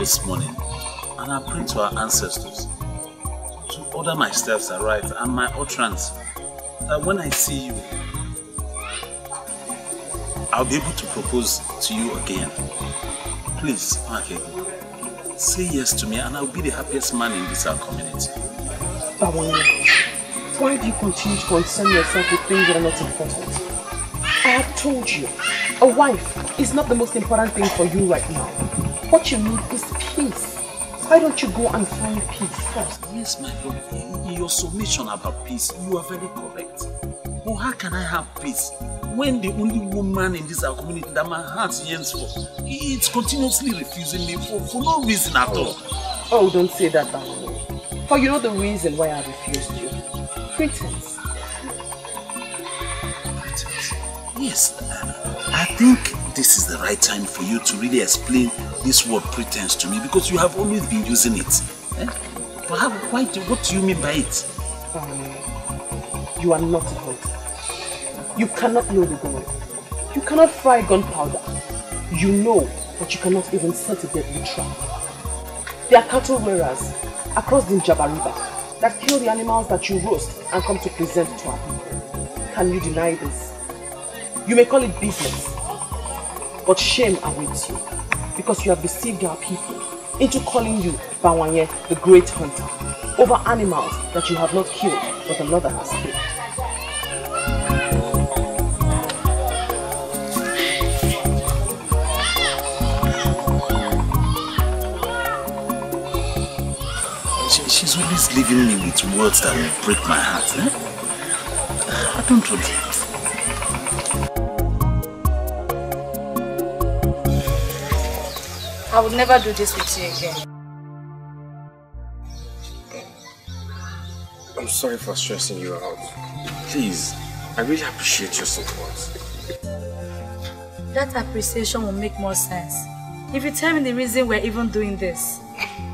this morning and I prayed to our ancestors to order my steps aright and my utterance, that when I see you, I'll be able to propose to you again. Please, Nwakaego, say yes to me and I'll be the happiest man in this our community. Why do you continue to concern yourself with things that are not important? I have told you, a wife is not the most important thing for you right now. What you need is peace. Why don't you go and find peace first? Yes, my lord. In your submission about peace, you are very correct. But how can I have peace when the only woman in this our community that my heart yearns for, it's continuously refusing me for no reason at all? Oh, don't say that, Bawanye. For you know the reason why I refused you. Pretense. Pretense? Yes. I think this is the right time for you to really explain this word pretense to me because you have always been using it. But what do you mean by it? You are not a hunter. You cannot know the gun. You cannot fry gunpowder. You know, but you cannot even set a deadly trap. There are cattle rearers across the Njaba River that kill the animals that you roast and come to present to our people. Can you deny this? You may call it business, but shame awaits you because you have deceived our people into calling you Bawanye, the great hunter, over animals that you have not killed but another has killed. She's always leaving me with words that will break my heart. I don't want it. I would never do this with you again. I'm sorry for stressing you out. Please, I really appreciate your support. That appreciation will make more sense if you tell me the reason we're even doing this.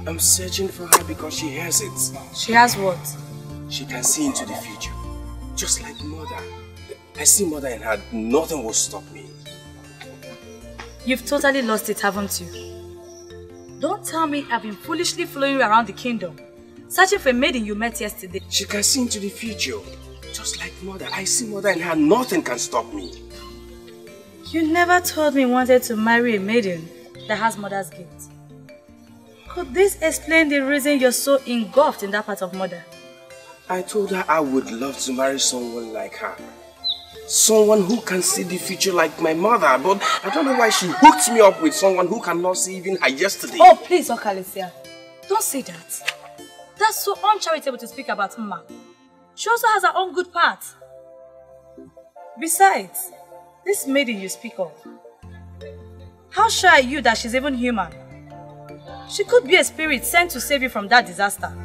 I'm searching for her because she has it. She has what? She can see into the future. Just like mother. I see mother in her. Nothing will stop me. You've totally lost it, haven't you? Don't tell me I've been foolishly following you around the kingdom, searching for a maiden you met yesterday. She can see into the future. Just like mother. I see mother in her. Nothing can stop me. You never told me you wanted to marry a maiden that has mother's gift. Could this explain the reason you're so engulfed in that part of mother? I told her I would love to marry someone like her. Someone who can see the future like my mother, but I don't know why she hooked me up with someone who cannot see even her yesterday. Oh, please, Okalesia. Don't say that. That's so uncharitable to speak about Mma. She also has her own good part. Besides, this maiden you speak of, how sure are you that she's even human? She could be a spirit sent to save you from that disaster.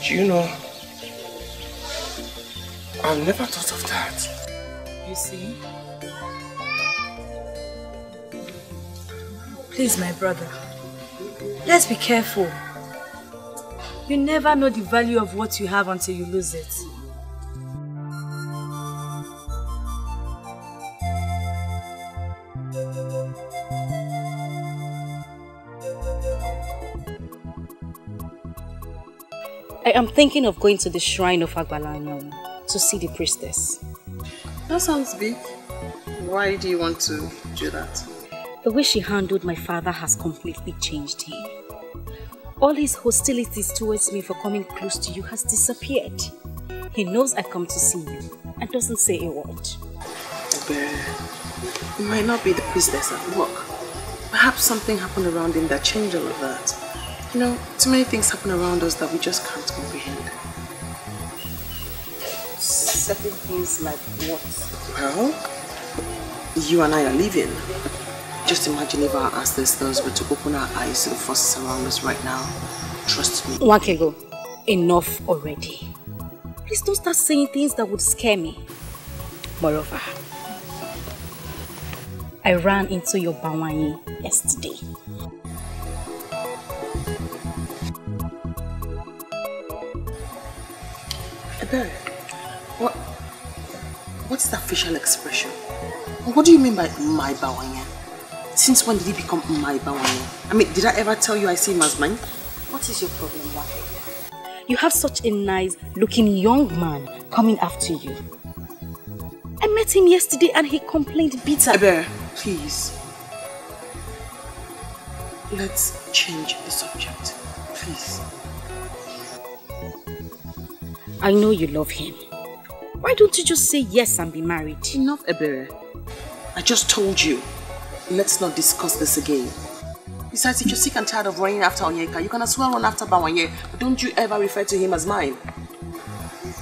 Do you know, I've never thought of that. You see? Please, my brother, let's be careful. You never know the value of what you have until you lose it. I am thinking of going to the shrine of Agbalanyom to see the priestess. That sounds big. Why do you want to do that? The way she handled my father has completely changed him. All his hostilities towards me for coming close to you has disappeared. He knows I come to see you and doesn't say a word. But it might not be the priestess at work. Perhaps something happened around him that changed all of that. You know, too many things happen around us that we just can't comprehend. Certain things like what? Well, you and I are leaving. Just imagine if our ancestors were to open our eyes to the forces around us right now. Trust me. Nwakaego, enough already. Please don't start saying things that would scare me. Moreover, I ran into your Bawanye yesterday. Ebere, what's that facial expression? What do you mean by my bawanya? Since when did he become my bawanya? I mean, did I ever tell you I see him as mine? What is your problem, Nwakaego? You have such a nice looking young man coming after you. I met him yesterday and he complained bitter. Ebere, please. Let's change the subject, please. I know you love him. Why don't you just say yes and be married? Enough, Ebere. I just told you. Let's not discuss this again. Besides, if you're sick and tired of running after Onyeka, you can as well run after Bawanye, but don't you ever refer to him as mine.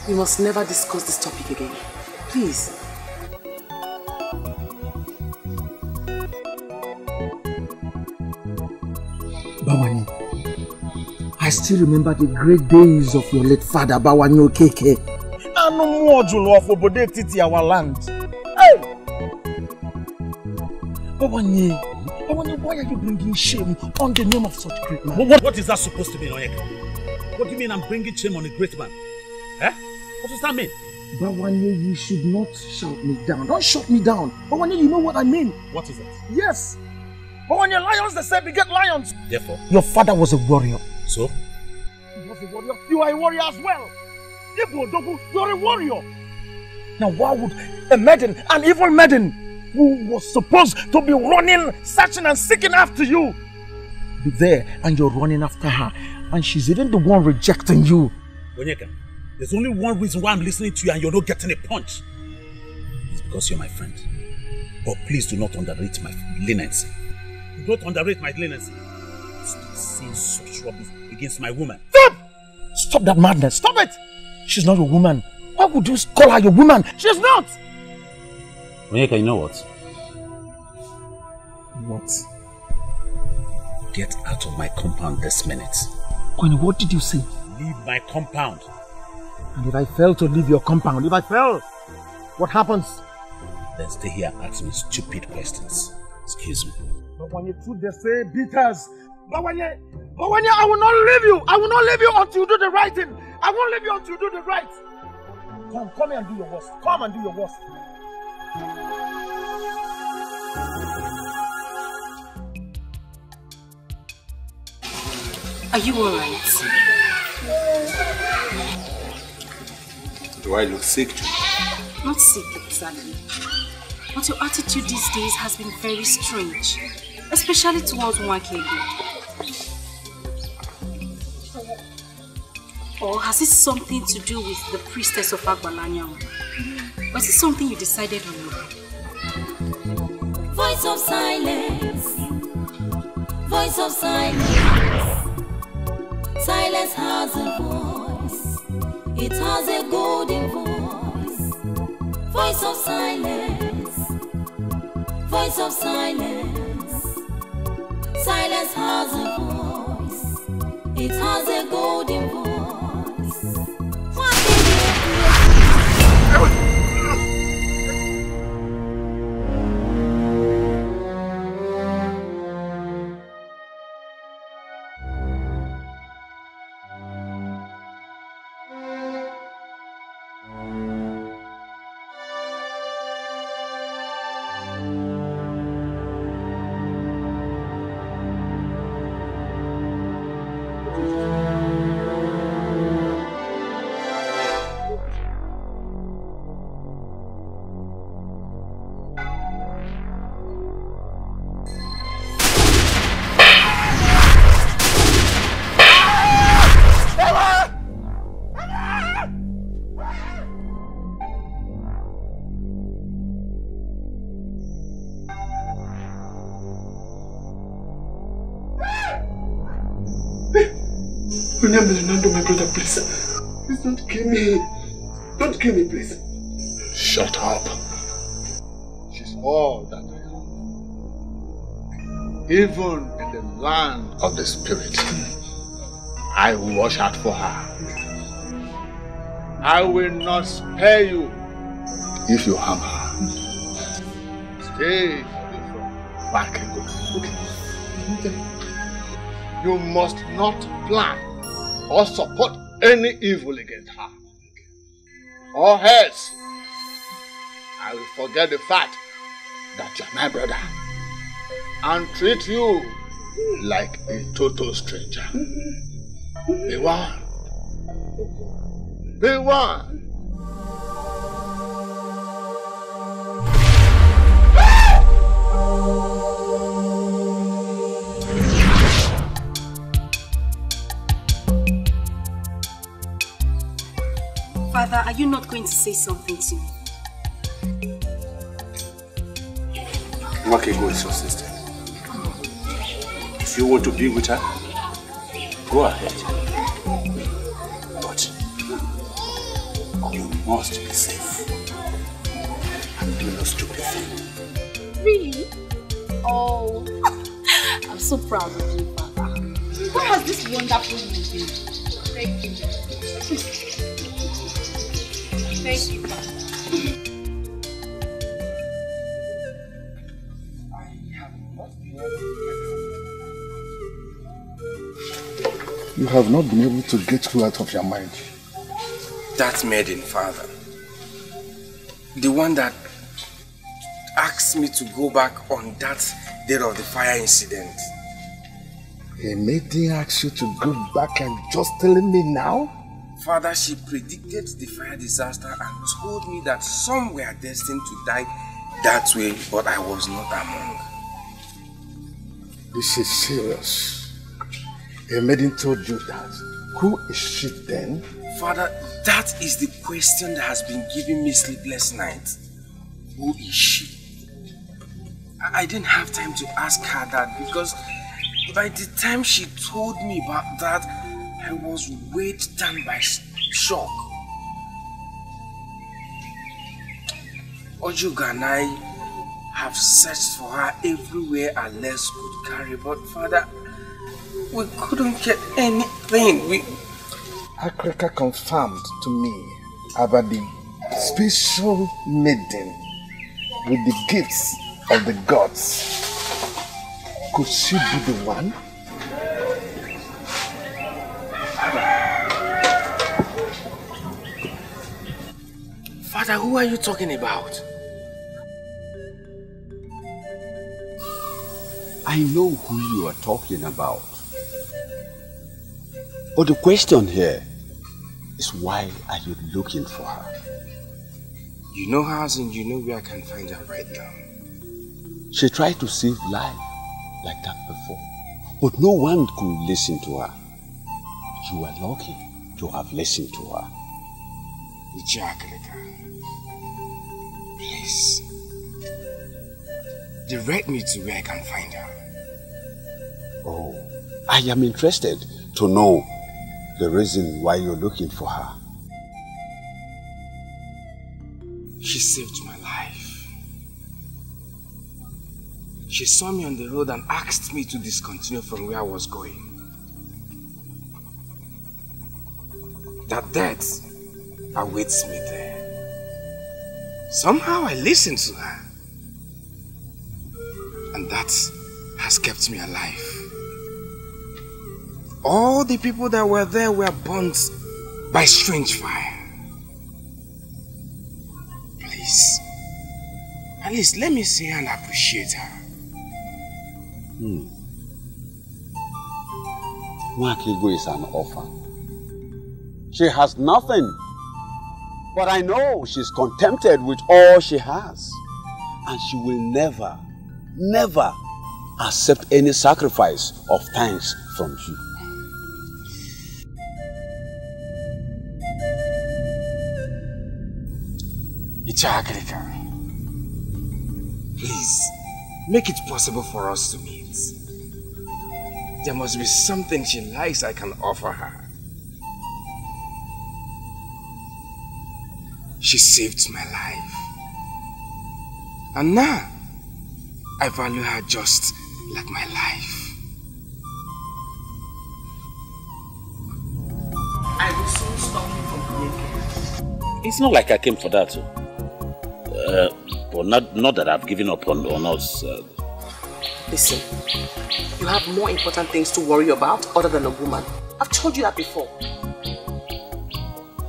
We must never discuss this topic again. Please. Bawanye, I still remember the great days of your late father, Bawanye Okeke. And no more Julo of Obode Titi, our land. Hey! Bawanye, why are you bringing shame on the name of such great man? What is that supposed to mean, Onyeka? What do you mean I'm bringing shame on a great man? Eh? What does that mean? Bawanye, you should not shout me down. Don't shut me down. Bawanye, you know what I mean. What is it? Yes. Bawanye, lions, they say beget lions. Therefore? Your father was a warrior. So? He was a warrior. You are a warrior as well. You're a warrior. Now why would a maiden, an evil maiden, who was supposed to be running, searching and seeking after you, be there and you're running after her, and she's even the one rejecting you? Onyeka, there's only one reason why I'm listening to you and you're not getting a punch. It's because you're my friend. But please do not underrate my leniency. Do not underrate my leniency. Stop saying such rubbish against my woman. Stop! Stop that madness. Stop it! She's not a woman. Why would you call her your woman? She's not! Onyeka, you know what? What? Get out of my compound this minute. Kwani, what did you say? Leave my compound. And if I fail to leave your compound, what happens? Then stay here and ask me stupid questions. Excuse me. But when you do the say beaters, Bawanye, I will not leave you. I will not leave you until you do the right thing. I won't leave you until you do the right. Come here and do your worst. Come and do your worst. Are you alright? Do I look sick to you? Not sick exactly. But your attitude these days has been very strange. Especially towards Nwakaego. Or has it something to do with the priestess of Agbalanya? Or is it something you decided on? Voice of silence. Voice of silence. Silence has a voice. It has a golden voice. Voice of silence. Voice of silence. Silence has a voice. It has a golden voice. What is it? My brother, please. Please don't kill me. Don't kill me, please. Shut up. She's all that I am. Even in the land of the spirit, I will watch out for her. I will not spare you if you harm her. Stay away from Nwakaego. Okay. You must not plan or support any evil against her. or else I will forget the fact that you're my brother and treat you like a total stranger. Be one. Be one. Father, are you not going to say something to me? Nwakaego is your sister. If you want to be with her, go ahead. But you must be safe. And do no stupid thing. Really? Oh, I'm so proud of you, Father. What has this wonderful news been? Thank you. Thank you, Father. You have not been able to get her out of your mind. That maiden, Father. The one that asked me to go back on that day of the fire incident. A maiden asked you to go back and just telling me now? Father, she predicted the fire disaster and told me that some were destined to die that way, but I was not among. This is serious. A maiden told you that. Who is she then? Father, that is the question that has been giving me sleepless nights. Who is she? I didn't have time to ask her that because by the time she told me about that, I was weighed down by shock. Ojuga and I have searched for her everywhere our legs could carry, but Father, we couldn't get anything. Akreka confirmed to me about the special maiden with the gifts of the gods. Could she be the one? Father, who are you talking about? I know who you are talking about. But the question here is, why are you looking for her? You know her and you know where I can find her right now. She tried to save life like that before, but no one could listen to her. You are lucky to have listened to her. Please, direct me to where I can find her. Oh, I am interested to know the reason why you're looking for her. She saved my life. She saw me on the road and asked me to discontinue from where I was going. That death awaits me there. Somehow I listened to her. And that has kept me alive. All the people that were there were burnt by strange fire. Please, at least let me see her and appreciate her. Nwakaego is an orphan. She has nothing. But I know she's contented with all she has. And she will never, never accept any sacrifice of thanks from you. Please, make it possible for us to meet. There must be something she likes I can offer her. She saved my life. And now, I value her just like my life. I will soon stop you from communicating. It's not like I came for that. But not that I've given up on us. Listen, you have more important things to worry about other than a woman. I've told you that before.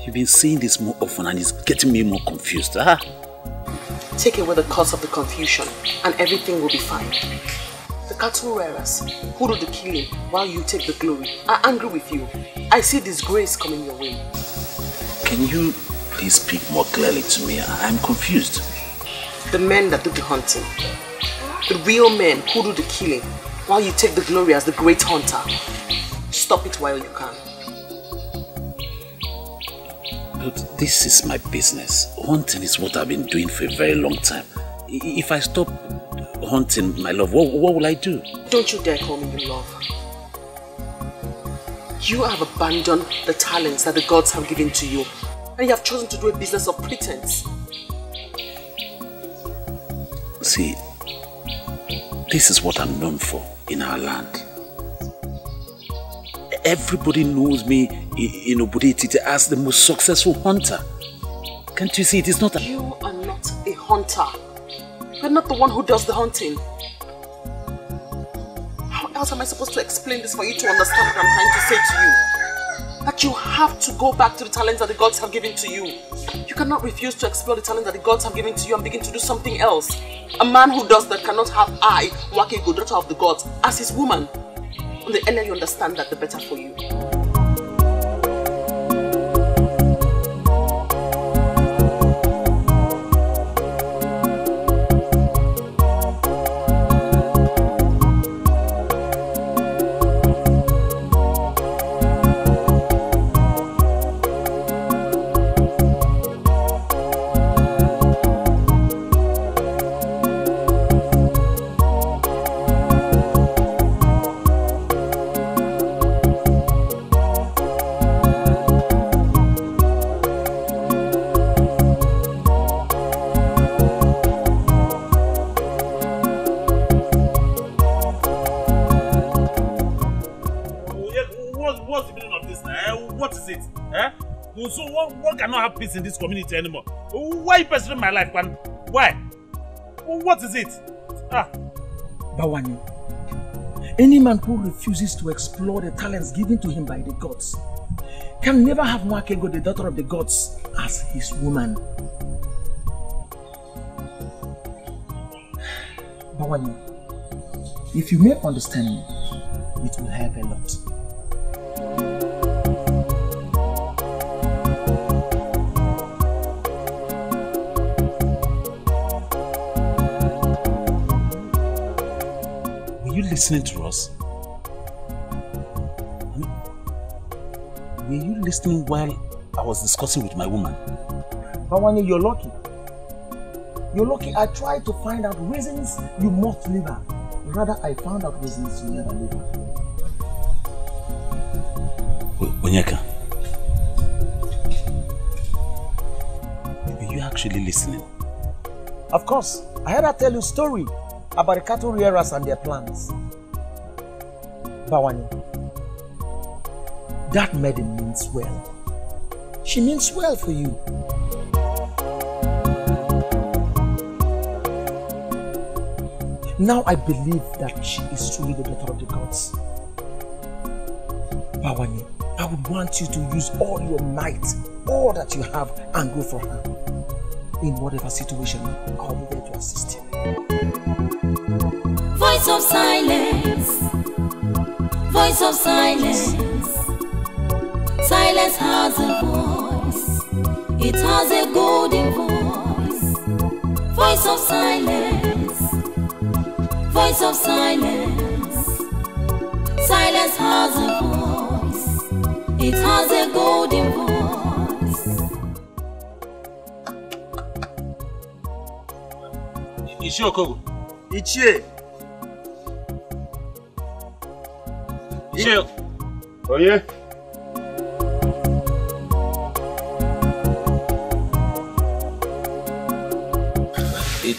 You've been saying this more often and it's getting me more confused. Take away the cause of the confusion and everything will be fine. The cattle rearers who do the killing while you take the glory are angry with you. I see disgrace coming your way. Can you please speak more clearly to me? I'm confused. The men that do the hunting. The real men who do the killing while you take the glory as the great hunter. Stop it while you can. But this is my business. Hunting is what I've been doing for a very long time. If I stop hunting, my love, what will I do? Don't you dare call me your love. You have abandoned the talents that the gods have given to you, and you have chosen to do a business of pretense. See, this is what I'm known for in our land. Everybody knows me in Obodo as the most successful hunter. Can't you see it is not a... You are not a hunter. You're not the one who does the hunting. How else am I supposed to explain this for you to understand what I'm trying to say to you? That you have to go back to the talents that the gods have given to you. You cannot refuse to explore the talent that the gods have given to you and begin to do something else. A man who does that cannot have I, Nwakaego, daughter of the gods, as his woman. And the earlier you understand that, the better for you. So one cannot have peace in this community anymore. Why are you pursuing my life, man? Why? What is it? Bawani, any man who refuses to explore the talents given to him by the gods can never have Nwakaego, the daughter of the gods, as his woman. Bawani, if you may understand me, it will help a lot. Were you listening to us? Were you listening while I was discussing with my woman? Bawani, you're lucky. You're lucky. I tried to find out reasons you must leave her. Rather, I found out reasons you never leave her. Onyeka, were you actually listening? Of course. I heard her tell you a story about the cattle rearers and their plans. Bawani, that maiden means well. She means well for you. Now I believe that she is truly the daughter of the gods. Bawani, I would want you to use all your might, all that you have, and go for her. In whatever situation, I'll be there to assist you. Voice of silence. Voice of silence. Silence has a voice. It has a golden voice. Voice of silence. Voice of silence. Silence has a voice. It has a golden voice. Ishi Okogo. Ichie. Ichie. Oh yeah.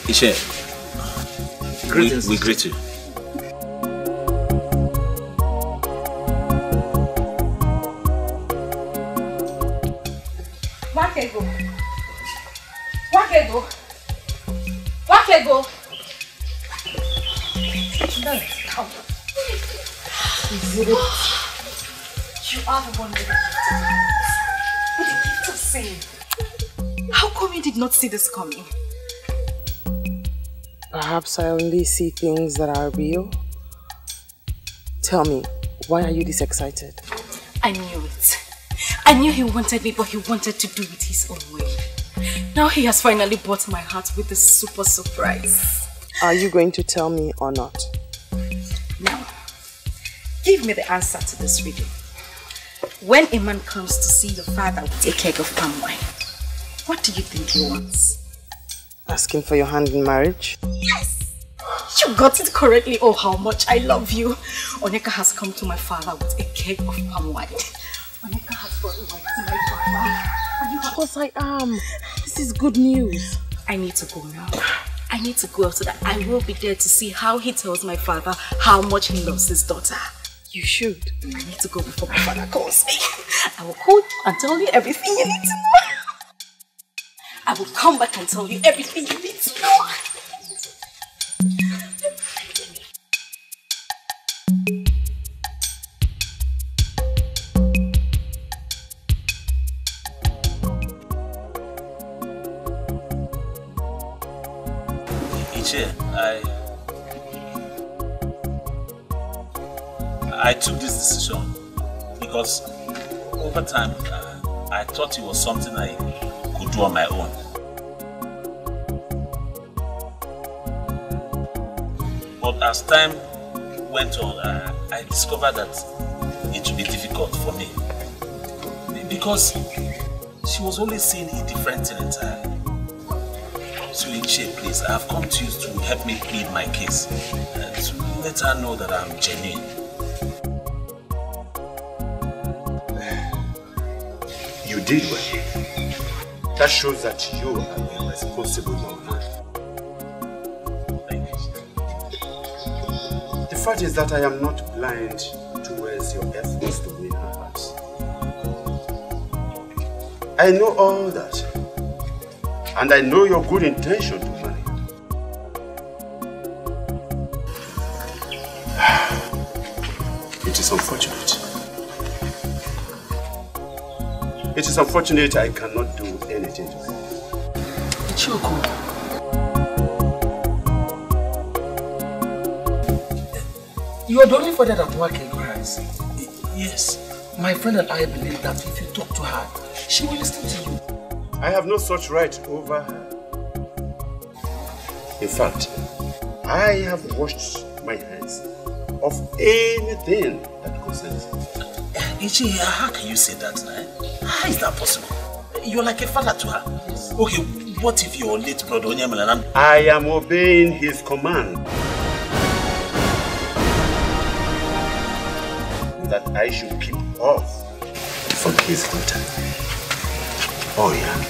Ichie. We greet you. Nwakaego. Nwakaego. Nwakaego. Come. You are the one with the gift of insane. How come you did not see this coming? Perhaps I only see things that are real. Tell me, why are you this excited? I knew it. I knew he wanted me, but he wanted to do it his own way. Now he has finally bought my heart with a super surprise. Are you going to tell me or not? Now, give me the answer to this riddle. When a man comes to see your father with a keg of palm wine, what do you think he wants? Asking for your hand in marriage? Yes! You got it correctly. Oh, how much I love you. Onyeka has come to my father with a keg of palm wine. Onyeka has brought wine to my father. Of course I am. This is good news. I need to go now. I need to go so that I will be there to see how he tells my father how much he loves his daughter. You should. I need to go before my father calls me. I will call you and tell you everything you need to know. I will come back and tell you everything you need to know. Uche, I took this decision because over time I thought it was something I could do on my own. But as time went on, I discovered that it would be difficult for me because she was always saying a different thing entirely. So Uche, please, I have come to you to help me plead my case and to let her know that I'm genuine. You did well. That shows that you are a responsible young man. Thank you. The fact is that I am not blind towards your efforts to win her heart. I know all that. And I know your good intention to marry her. It is unfortunate. It is unfortunate I cannot do anything to her. Choko. You are the only father that Nwakaego has. Yes. My friend and I believe that if you talk to her, she will listen to you. I have no such right over her. In fact, I have washed my hands of anything that concerns her. Uche, how can you say that now? How is that possible? You're like a father to her. Yes. Okay, what if your late brother Onyemalan? I am obeying his command. That I should keep off from his daughter. Oh yeah.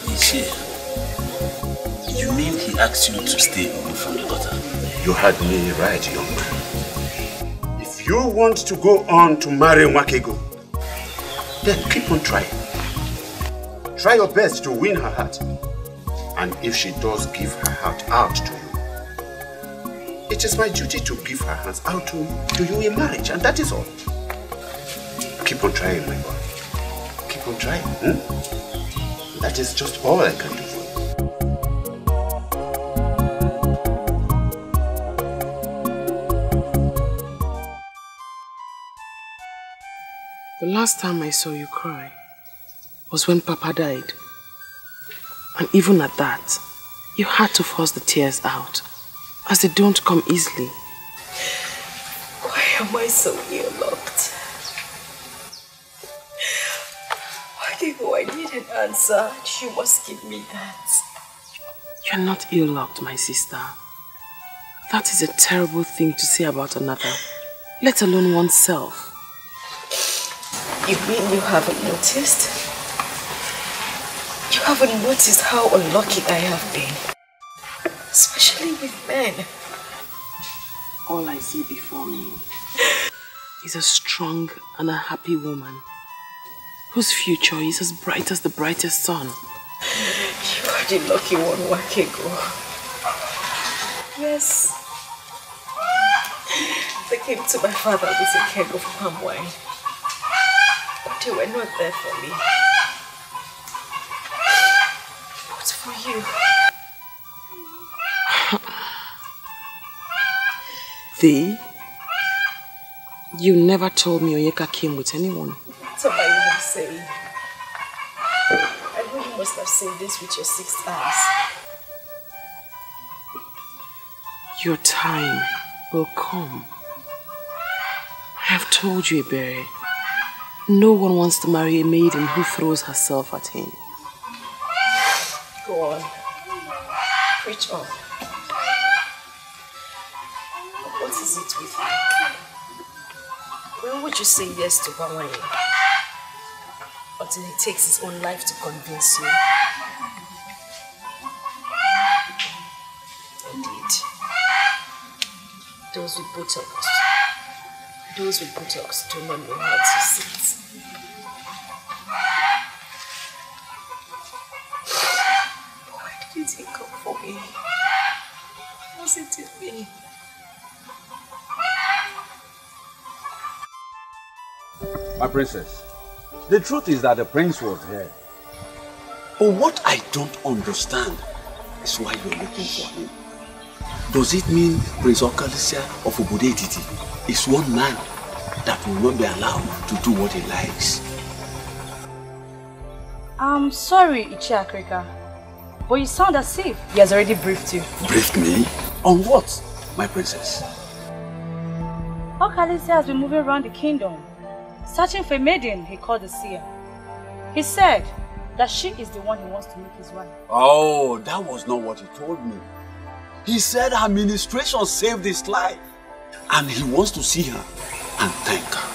Uche, you mean he asked you to stay away from the daughter? You had me right, young man. If you want to go on to marry Nwakaego, then keep on trying. Try your best to win her heart. And if she does give her heart out to you, it is my duty to give her hands out to you in marriage, and that is all. Keep on trying, my boy. Keep on trying. That is just all I can do for you. The last time I saw you cry was when Papa died. And even at that, you had to force the tears out, as they don't come easily. Why am I so ear-locked? Nwakaego, I need an answer. You must give me that. You're not ill-locked, my sister. That is a terrible thing to say about another, let alone oneself. You mean you haven't noticed? You haven't noticed how unlucky I have been? Especially with men. All I see before me is a strong and a happy woman whose future is as bright as the brightest sun. You are the lucky one, Nwakaego. Yes. They came to my father with a keg of palm wine. They were not there for me. But for you. Thee? You never told me Onyeka came with anyone. That's what I would say. I know you must have seen this with your 6 eyes. Your time will come. I have told you, Iberi. No one wants to marry a maiden who throws herself at him. Go on. Preach on. What is it with you? When would you say yes to Bawanye? Until he takes his own life to convince you? Indeed. Those with buttocks do not know how to sit. Why did you take up for me? Was it in me? My princess, the truth is that the prince was here. But what I don't understand is why you're looking for him. Does it mean Prince Okalisia of Obodetiti is one man that will not be allowed to do what he likes? I'm sorry, Uche Akrika, but you sound as if he has already briefed you. Briefed me? On what, my princess? Okalisia has been moving around the kingdom, searching for a maiden he called the seer. He said that she is the one he wants to make his wife. Oh, that was not what he told me. He said her ministration saved his life and he wants to see her and thank her.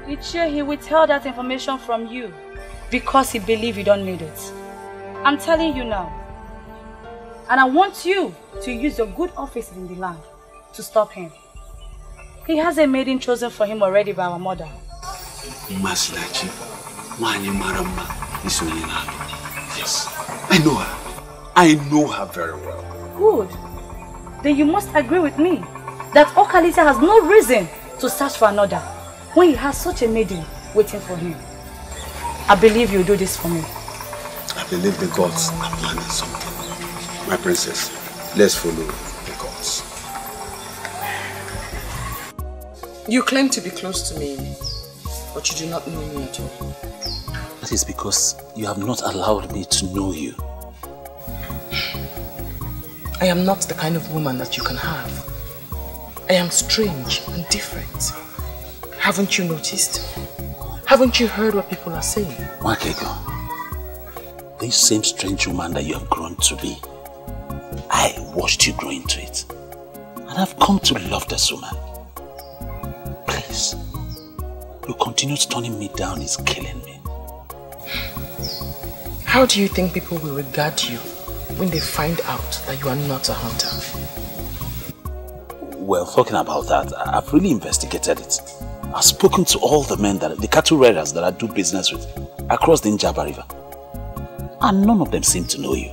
Uche, he withheld that information from you because he believed you don't need it. I'm telling you now. And I want you to use your good office in the land to stop him. He has a maiden chosen for him already by our mother. Masinachi, Mwani Marama, Isoyina. Yes, I know her. I know her very well. Good. Then you must agree with me that Okalisia has no reason to search for another when he has such a maiden waiting for him. I believe you'll do this for me. I believe the gods are planning something. My princess, let's follow the gods. You claim to be close to me, but you do not know me at all. That is because you have not allowed me to know you. I am not the kind of woman that you can have. I am strange and different. Haven't you noticed? Haven't you heard what people are saying? Nwakaego, this same strange woman that you have grown to be, I watched you grow into it. And I've come to love this woman. Please, your continued turning me down is killing me. How do you think people will regard you when they find out that you are not a hunter? Well, talking about that, I've really investigated it. I've spoken to all the men, the cattle raiders that I do business with across the Njaba River. And none of them seem to know you.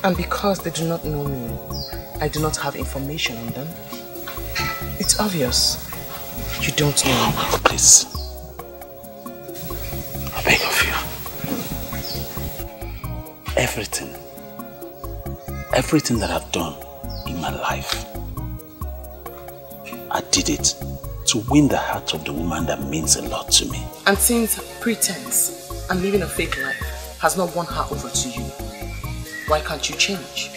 And because they do not know me, I do not have information on them. It's obvious. You don't know me. Oh, please. I beg of you. Everything that I've done in my life, I did it to win the heart of the woman that means a lot to me. And since pretense and living a fake life has not won her over to you, why can't you change?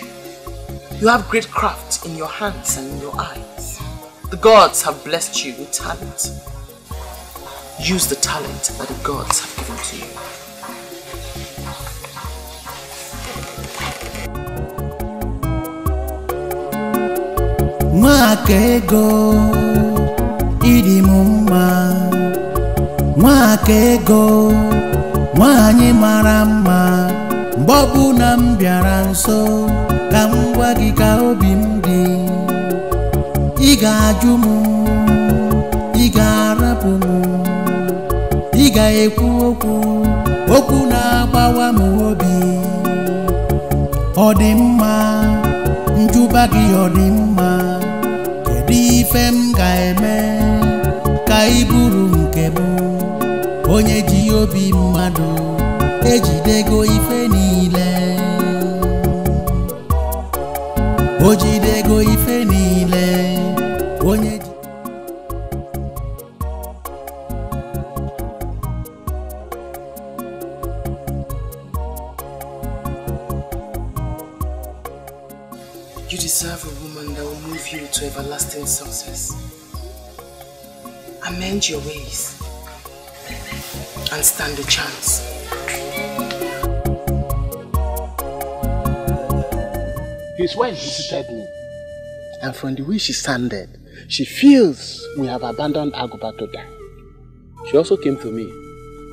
You have great craft in your hands and in your eyes. The gods have blessed you with talent. Use the talent that the gods have given to you. Nwakaego, Igidimgba. Nwakaego, nwanyị mara mma. Mgbe ọbụla m bịara nso, ka m gwa gị ka obi m dị. Ị ga-ajụ m, ị ga-arapụ m, ị ga-ekwu okwu na-agbawa m obi. Ọ dị mma, njụba gị ọ dị mma. Kedu ife m ga-eme ka ị bụrụ bụrụ nke m onye ji obi mmadụ ejidego ife niile o jidego ife niile onye You deserve a woman that will move you to everlasting success. Amend your ways and stand a chance. His wife visited me, and from the way she sounded, she feels we have abandoned Agoba to die. She also came to me.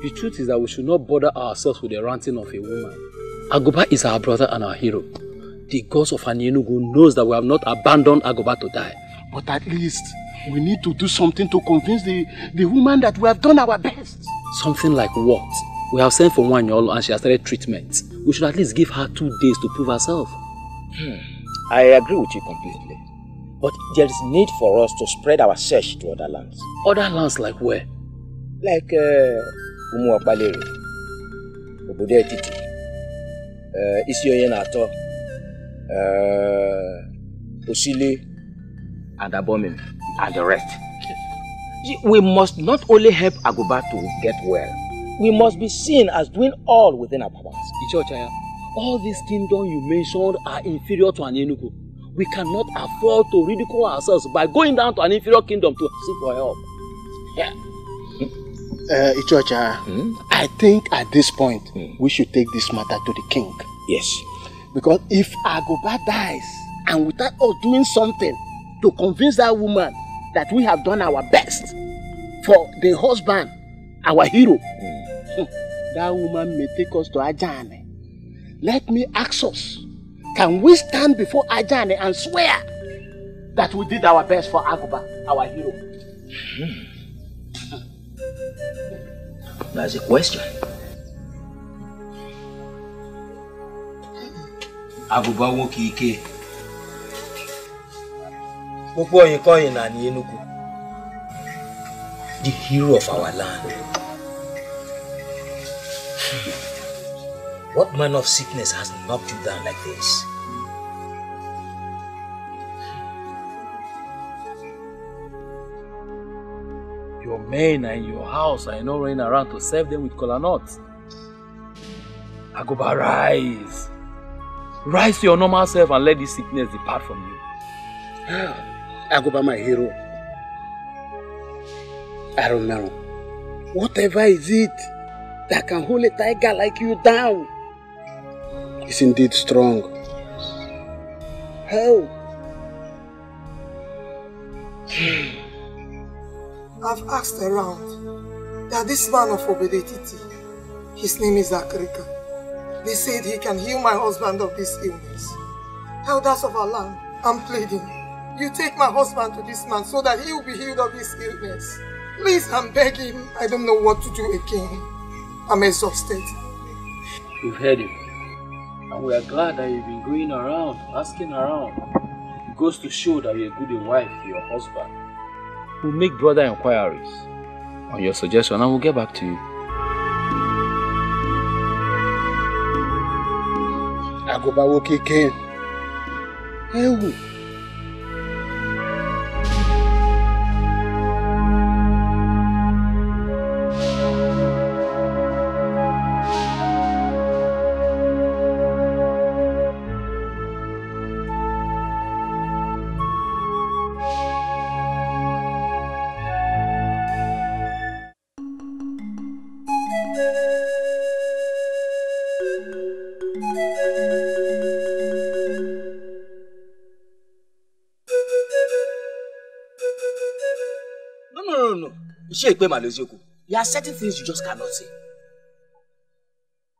The truth is that we should not bother ourselves with the ranting of a woman. Agoba is our brother and our hero. The gods of Anyenugu knows that we have not abandoned Agoba to die. But at least we need to do something to convince the woman that we have done our best. Something like what? We have sent for Nwanyolo and she has started treatment. We should at least give her 2 days to prove herself. I agree with you completely. But there is need for us to spread our search to other lands. Other lands like where? Like Umuakbaleri, Obodo Etiti, Isioye Nato, Osili, and Abomim, and the rest. We must not only help Agoba to get well, we must be seen as doing all within our powers. Ichochaya, all these kingdoms you mentioned are inferior to Anyenugu. We cannot afford to ridicule ourselves by going down to an inferior kingdom to seek for help. Yeah. Ichocha, I think at this point we should take this matter to the king. Yes. Because if Agoba dies and without us doing something to convince that woman that we have done our best for the husband, our hero, that woman may take us to Ajane. Let me ask us, can we stand before Ajane and swear that we did our best for Agoba, our hero? That's a question. Agoba woke ike. The hero of our land. What manner of sickness has knocked you down like this? Your men are in your house and you're not running around to serve them with kola nuts. Agoba, rise. Rise to your normal self and let this sickness depart from you. Agoba, my hero. I don't know. Whatever is it that can hold a tiger like you down is indeed strong. How? I've asked around that this man of Obedetiti, his name is Akrika. They said he can heal my husband of this illness. Elders of our land, I'm pleading. You take my husband to this man so that he will be healed of his illness. Please, I'm begging. I don't know what to do again. I'm exhausted. We've heard him. And we are glad that you've been going around, asking around. It goes to show that you're a good wife to your husband. We'll make brother inquiries on your suggestion and we'll get back to you. Agoba woke again. Hey, There are certain things you just cannot say.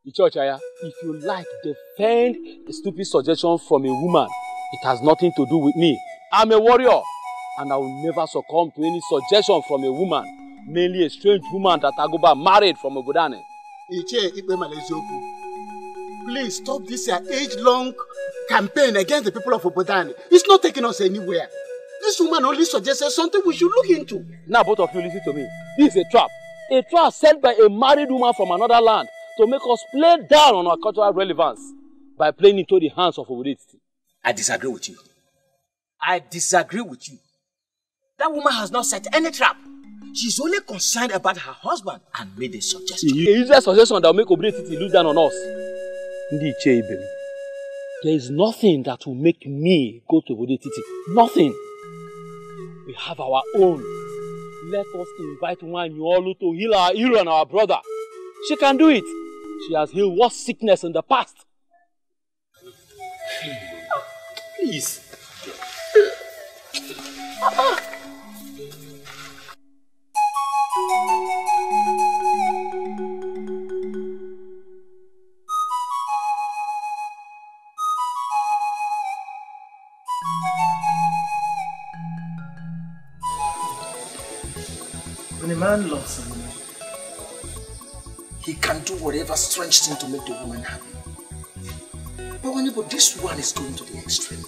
Ichochaya, if you like, defend a stupid suggestion from a woman. It has nothing to do with me. I'm a warrior, and I will never succumb to any suggestion from a woman, mainly a strange woman that Agoba married from Obodane. Please stop this age-long campaign against the people of Obodane. It's not taking us anywhere. This woman only suggested something we should look into. Now both of you listen to me. This is a trap. A trap set by a married woman from another land to make us play down on our cultural relevance by playing into the hands of identity. I disagree with you. I disagree with you. That woman has not set any trap. She's only concerned about her husband and made a suggestion. A useless suggestion that will make identity lose down on us. There is nothing that will make me go to identity. Nothing. We have our own. Let us invite Nwanyolu to heal our hero and our brother. She can do it. She has healed what sickness in the past. Please. When a man loves a woman, he can do whatever strange thing to make the woman happy. But this one is going to the extreme.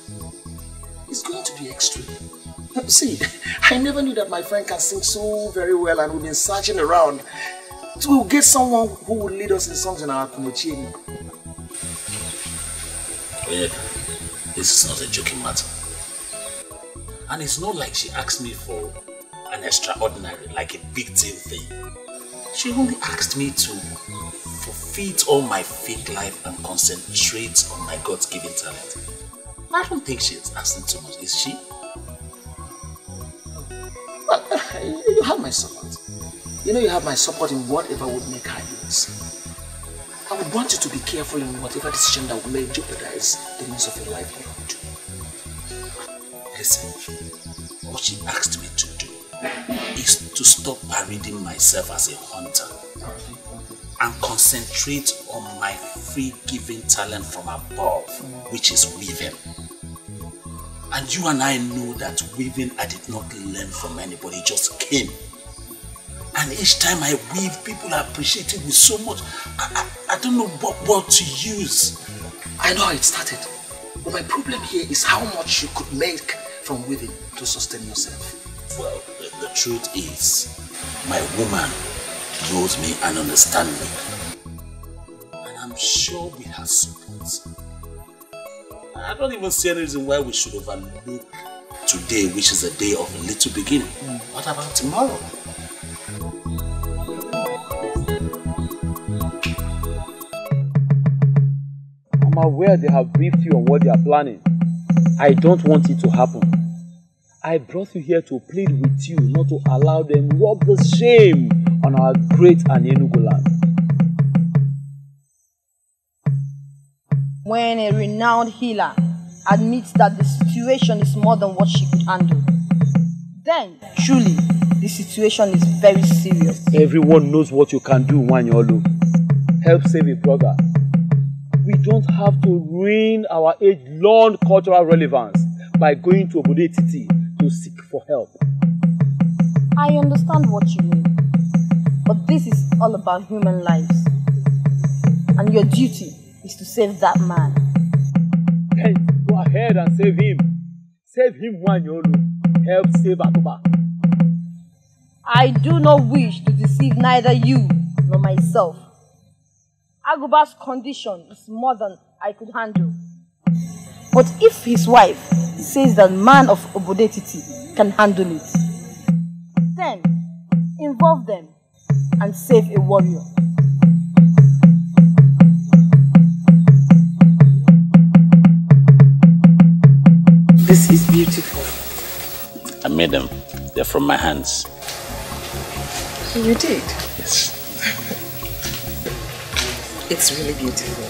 It's going to the extreme. See, I never knew that my friend can sing so very well, and we've been searching around to get someone who will lead us in songs in our community. This is not a joking matter. And it's not like she asked me for an extraordinary, like a big deal thing. She only asked me to forfeit all my fake life and concentrate on my God-given talent. I don't think she's asking too much, is she? Well, you have my support. You know you have my support in whatever would make her use. I would want you to be careful in whatever decision that may jeopardize the means of your livelihood. Listen, what she asked me to do is to stop parading myself as a hunter and concentrate on my free-giving talent from above, which is weaving. And you and I know that weaving I did not learn from anybody, it just came. And each time I weave, people appreciate it with so much. I don't know what word to use. I know how it started. But my problem here is how much you could make from weaving to sustain yourself. Well, the truth is, my woman knows me and understands me. And I'm sure we have support. I don't even see any reason why we should overlook today, which is a day of a little beginning. What about tomorrow? I'm aware they have briefed you on what they are planning. I don't want it to happen. I brought you here to plead with you not to allow them rub the shame on our great and Enugu land. When a renowned healer admits that the situation is more than what she could handle, then truly the situation is very serious. Everyone knows what you can do, Nwanyolu. Help save a brother. We don't have to ruin our age-long cultural relevance by going to Obodo Etiti to seek for help. I understand what you mean, but this is all about human lives, and your duty is to save that man. Then go ahead and save him. Save him, Nwanyolu. Help save Akuba. I do not wish to deceive neither you nor myself. Aguba's condition is more than I could handle. But if his wife says that man of Obodo Etiti can handle it, then involve them and save a warrior. This is beautiful. I made them. They're from my hands. You did? Yes. It's really beautiful.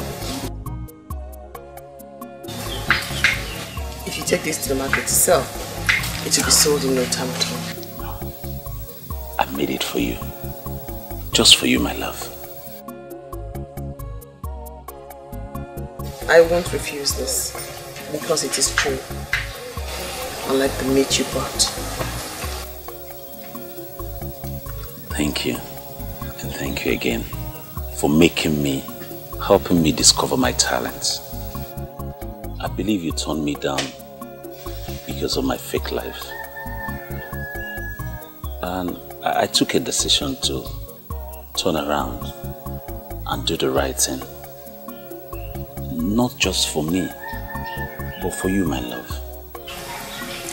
If you take this to the market to sell, it will be sold in no time at all. I made it for you. Just for you, my love. I won't refuse this, because it is true. Unlike the meat you bought. Thank you. And thank you again for making me, helping me discover my talents. I believe you turned me down because of my fake life. And I took a decision to turn around and do the right thing. Not just for me, but for you, my love.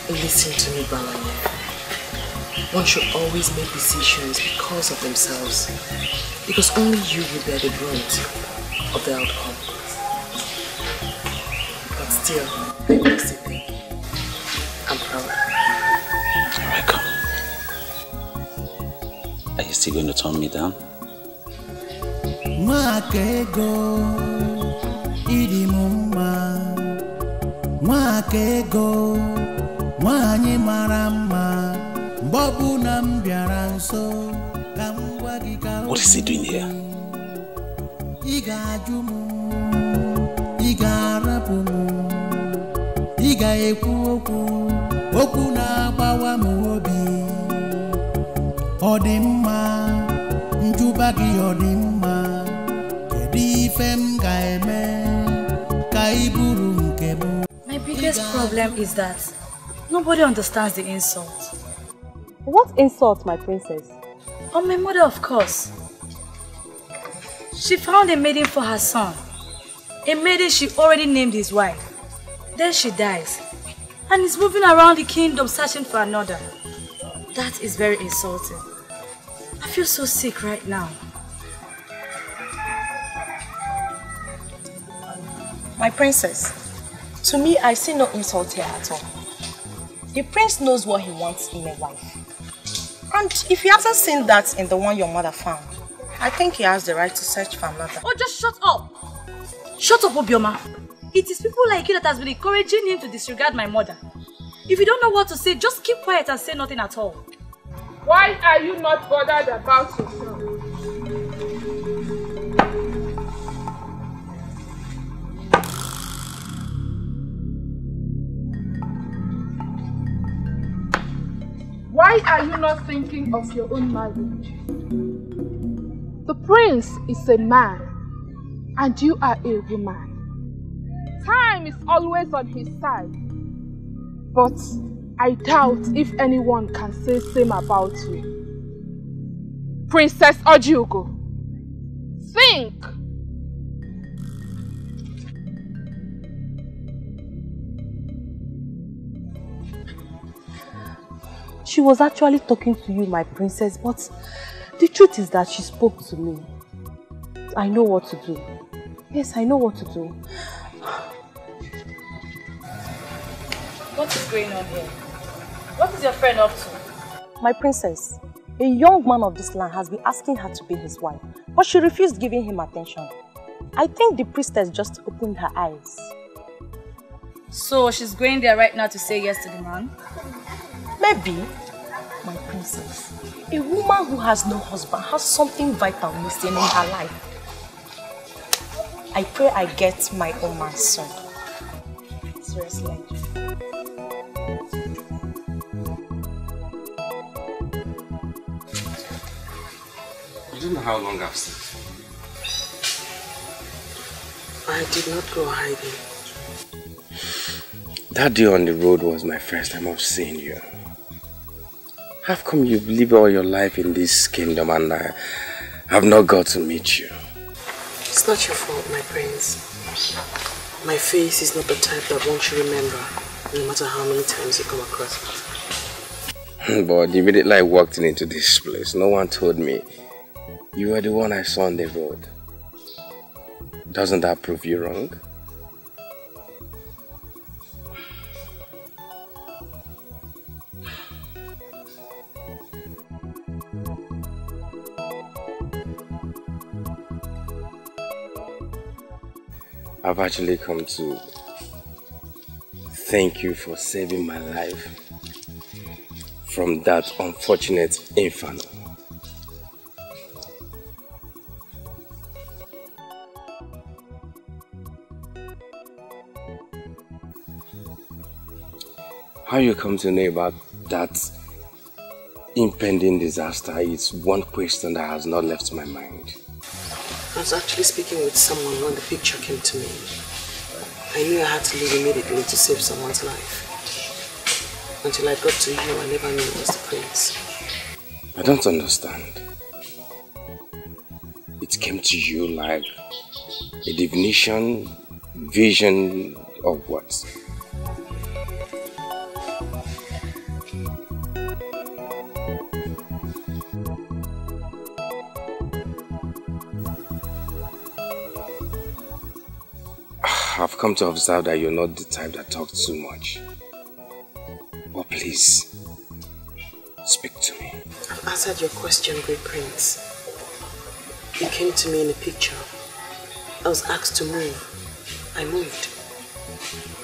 Listen to me, Balanye. One should always make decisions because of themselves. Because only you will bear the brunt of the outcome. But still, I must say I'm proud. Welcome. Are you still going to turn me down? Nwakaego, Igidimgba. Nwakaego, nwanyị mara mma. Mbobu na mbiara nso. What is he doing here? Iga ajumu, iga rapumu, iga ekwu okwu, okwu na agbawa m obi. Ọ dị mma, njuba gị ọ dị mma. Kedu ife m ga-eme ka ị bụrụ nke m? My biggest problem is that nobody understands the insult. What insult, my princess? On my mother, of course. She found a maiden for her son. A maiden she already named his wife. Then she dies. And is moving around the kingdom searching for another. That is very insulting. I feel so sick right now. My princess, to me, I see no insult here at all. The prince knows what he wants in a wife. And if he hasn't seen that in the one your mother found, I think he has the right to search for another. Oh, just shut up! Shut up, Obioma. It is people like you that has been encouraging him to disregard my mother. If you don't know what to say, just keep quiet and say nothing at all. Why are you not bothered about yourself? Why are you not thinking of your own marriage? The prince is a man, and you are a woman. Time is always on his side. But I doubt if anyone can say the same about you. Princess Ojugo, think! She was actually talking to you, my princess, but the truth is that she spoke to me. I know what to do. Yes, I know what to do. What is going on here? What is your friend up to? My princess, a young man of this land has been asking her to be his wife, but she refused giving him attention. I think the priestess just opened her eyes. So she's going there right now to say yes to the man? Maybe, my princess. A woman who has no husband has something vital missing in her life. I pray I get my own man soon. Seriously. You don't know how long I've stayed. I did not go hiding. That day on the road was my first time of seeing you. How come you've lived all your life in this kingdom and I have not got to meet you? It's not your fault, my prince. My face is not the type that one should remember, no matter how many times you come across it. But immediately I walked into this place, no one told me you were the one I saw on the road. Doesn't that prove you wrong? I've actually come to thank you for saving my life from that unfortunate inferno. How you come to know about that impending disaster is one question that has not left my mind. I was actually speaking with someone when the picture came to me. I knew I had to leave immediately to save someone's life. Until I got to you, I never knew it was the prince. I don't understand. It came to you like a divination, vision of what? I've come to observe that you're not the type that talks too much. But please, speak to me. I've answered your question, Great Prince. You came to me in a picture. I was asked to move. I moved.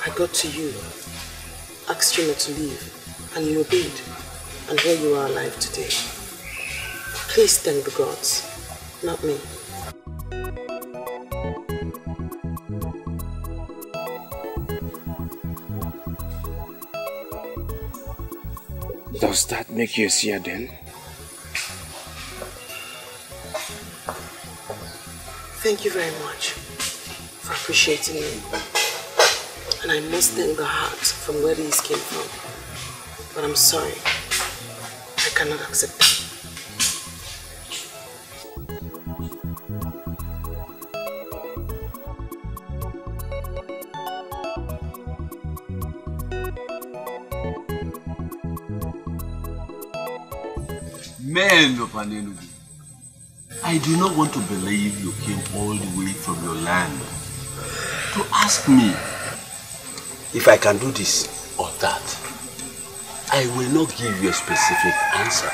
I got to you, asked you not to leave, and you obeyed. And here you are alive today. Please thank the gods, not me. Does that make you a seer then? Thank you very much for appreciating me. And I must thank the heart from where these came from. But I'm sorry, I cannot accept that. Men of Anenugu, I do not want to believe you came all the way from your land to ask me if I can do this or that. I will not give you a specific answer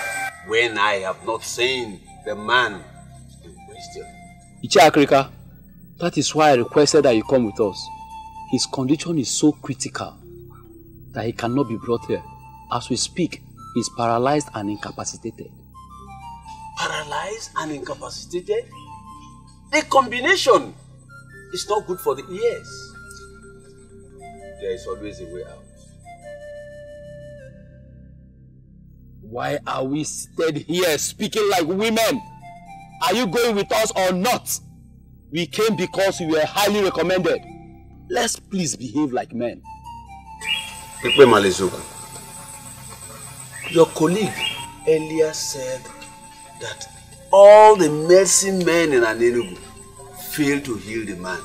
when I have not seen the man in question. Iche, that is why I requested that you come with us. His condition is so critical that he cannot be brought here. As we speak, he is paralyzed and incapacitated. Paralyzed and incapacitated? The combination is not good for the ears. There is always a way out. Why are we seated here speaking like women? Are you going with us or not? We came because we were highly recommended. Let's please behave like men. Igwe Malezogu, your colleague earlier said that all the medicine men in Anenugu failed to heal the man.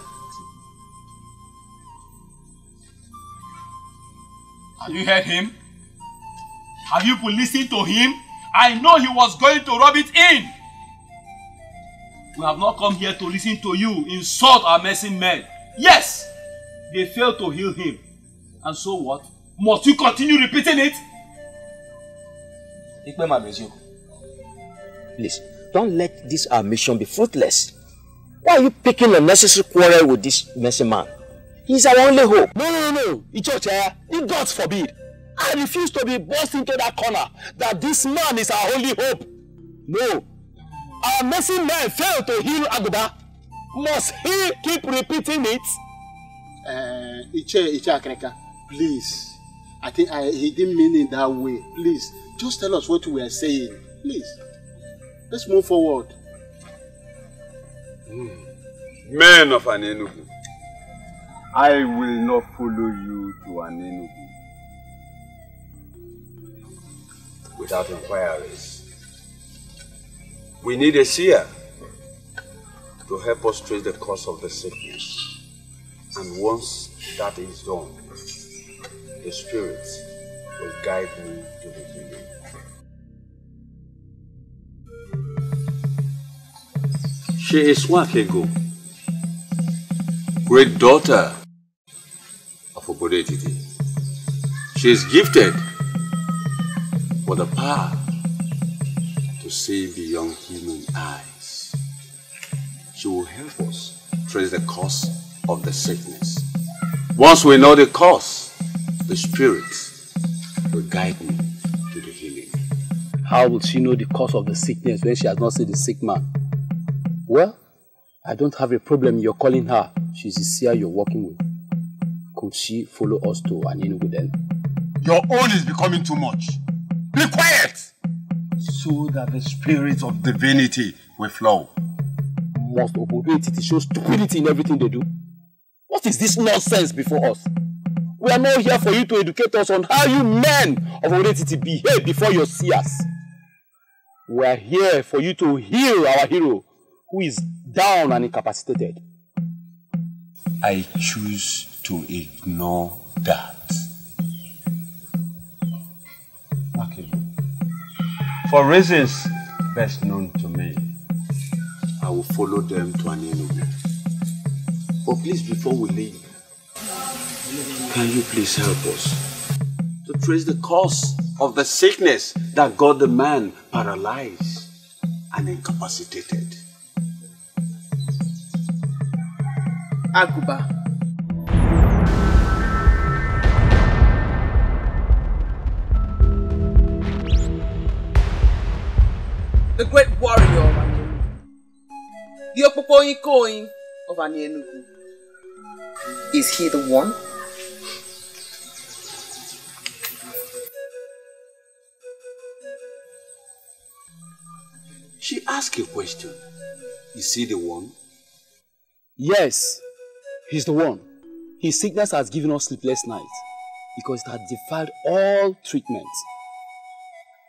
Have you heard him? Have you listened to him? I know he was going to rub it in. We have not come here to listen to you insult our medicine men. Yes, they failed to heal him. And so what? Must you continue repeating it? Please, don't let this our mission be fruitless. Why are you picking unnecessary quarrel with this messy man? He's our only hope. No. Uche, if God forbid, I refuse to be forced into that corner that this man is our only hope. No. Our messy man failed to heal Aguba. Must he keep repeating it? Iche, please. I think he didn't mean it that way. Please, just tell us what we are saying. Please. Let's move forward. Men of Anenugu, I will not follow you to Anenugu without inquiries. We need a seer to help us trace the cause of the sickness. And once that is done, the Spirit will guide me to the healing. She is Nwakaego, great daughter of Odoputa. She is gifted with the power to see beyond human eyes. She will help us trace the cause of the sickness. Once we know the cause, the Spirit will guide me to the healing. How will she know the cause of the sickness when she has not seen the sick man? Well, I don't have a problem you're calling her. She's the seer you're working with. Could she follow us to Anenugu then? Your own is becoming too much. Be quiet! So that the spirit of divinity will flow. Must Odoputa show stupidity in everything they do? What is this nonsense before us? We are not here for you to educate us on how you men of Odoputa behave before your seers. We are here for you to heal our hero, who is down and incapacitated. I choose to ignore that. Okay. For reasons best known to me, I will follow them to Anienugu. But please, before we leave, can you please help us to trace the cause of the sickness that got the man paralyzed and incapacitated? Aguba. The great warrior of Anienugu. The Opopoikoin of Anienugu. Is he the one? She asked a question. Is he the one? Yes, he's the one. His sickness has given us sleepless nights because it has defied all treatment.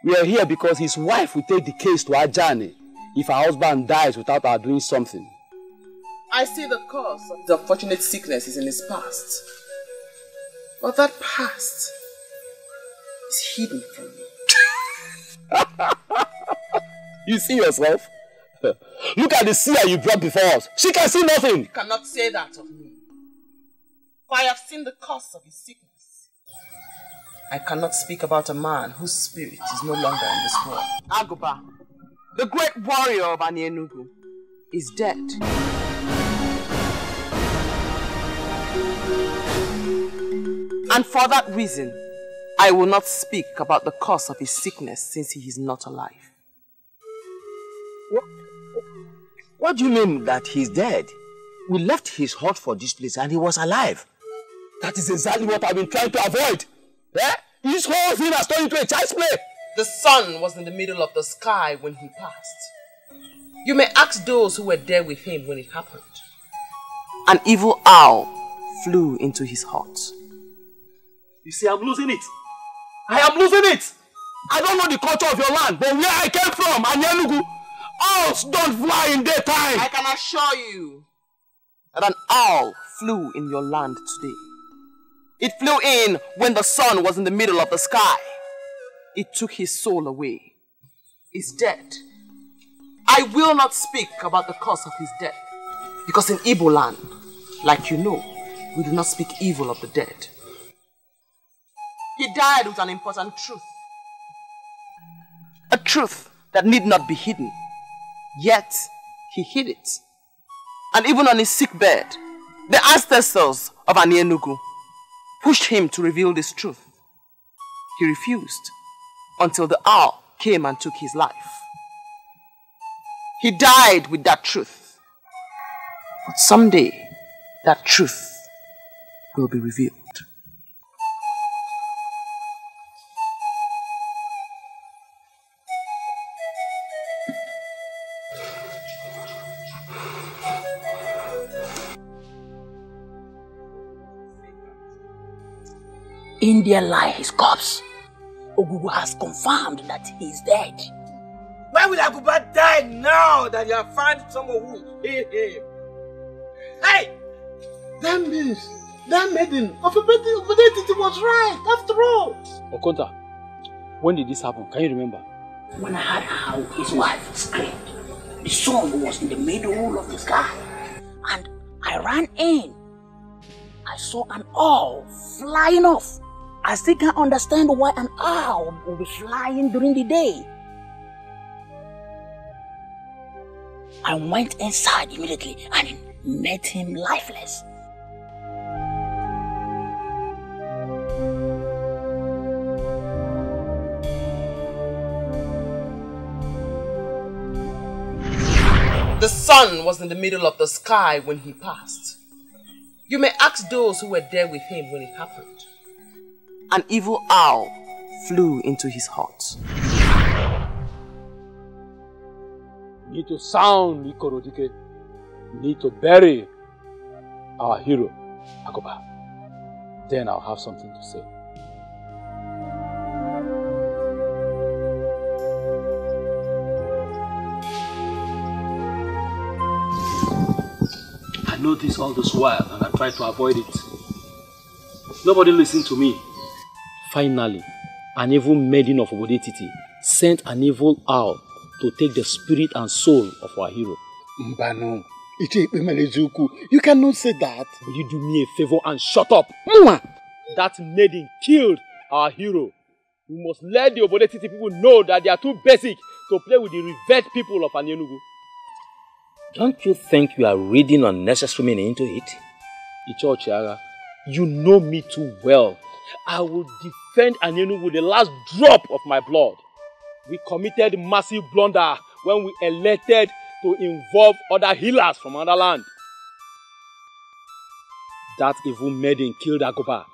We are here because his wife will take the case to Ajani if her husband dies without her doing something. I see the cause of his unfortunate sickness is in his past. But that past is hidden from me. You see yourself? Look at the seer you brought before us. She can see nothing. You cannot say that of me. For I have seen the cause of his sickness. I cannot speak about a man whose spirit is no longer in this world. Aguba, the great warrior of Anienugu, is dead. And for that reason, I will not speak about the cause of his sickness since he is not alive. What do you mean that he's dead? We left his hut for this place and he was alive. That is exactly what I've been trying to avoid. Eh? This whole thing has turned into a child's play. The sun was in the middle of the sky when he passed. You may ask those who were there with him when it happened. An evil owl flew into his hut. You see, I'm losing it. I am losing it. I don't know the culture of your land, but where I came from, Anienugu, owls don't fly in daytime. I can assure you that an owl flew in your land today. It flew in when the sun was in the middle of the sky. It took his soul away. He's dead. I will not speak about the cause of his death, because in Igbo land, like you know, we do not speak evil of the dead. He died with an important truth. A truth that need not be hidden. Yet, he hid it. And even on his sick bed, the ancestors of Anienugu pushed him to reveal this truth. He refused until the owl came and took his life. He died with that truth. But someday, that truth will be revealed. In there lie his corpse. Ogugu has confirmed that he is dead. Why will Aguba die now that you have found someone who will heal him? Hey! That means that maiden of APETE was right after all. Okonta, when did this happen? Can you remember? When I heard how his wife screamed, the sun was in the middle of the sky. And I ran in. I saw an owl flying off. I still can't understand why an owl will be flying during the day. I went inside immediately and met him lifeless. The sun was in the middle of the sky when he passed. You may ask those who were there with him when it happened. An evil owl flew into his hut. We need to sound Ikorodike. We need to bury our hero, Agoba. Then I'll have something to say. know this all this while and I try to avoid it. Nobody listened to me. Finally, an evil maiden of Obodetiti sent an evil owl to take the spirit and soul of our hero. Mbano, you cannot say that. Will you do me a favor and shut up? That maiden killed our hero. We must let the Obodetiti people know that they are too basic to play with the revered people of Anyenugu. Don't you think you are reading unnecessary meaning into it? Ichochiaga, you know me too well. I will defend Anyenugu with the last drop of my blood. We committed massive blunder when we elected to involve other healers from another land. That evil maiden killed Agoba,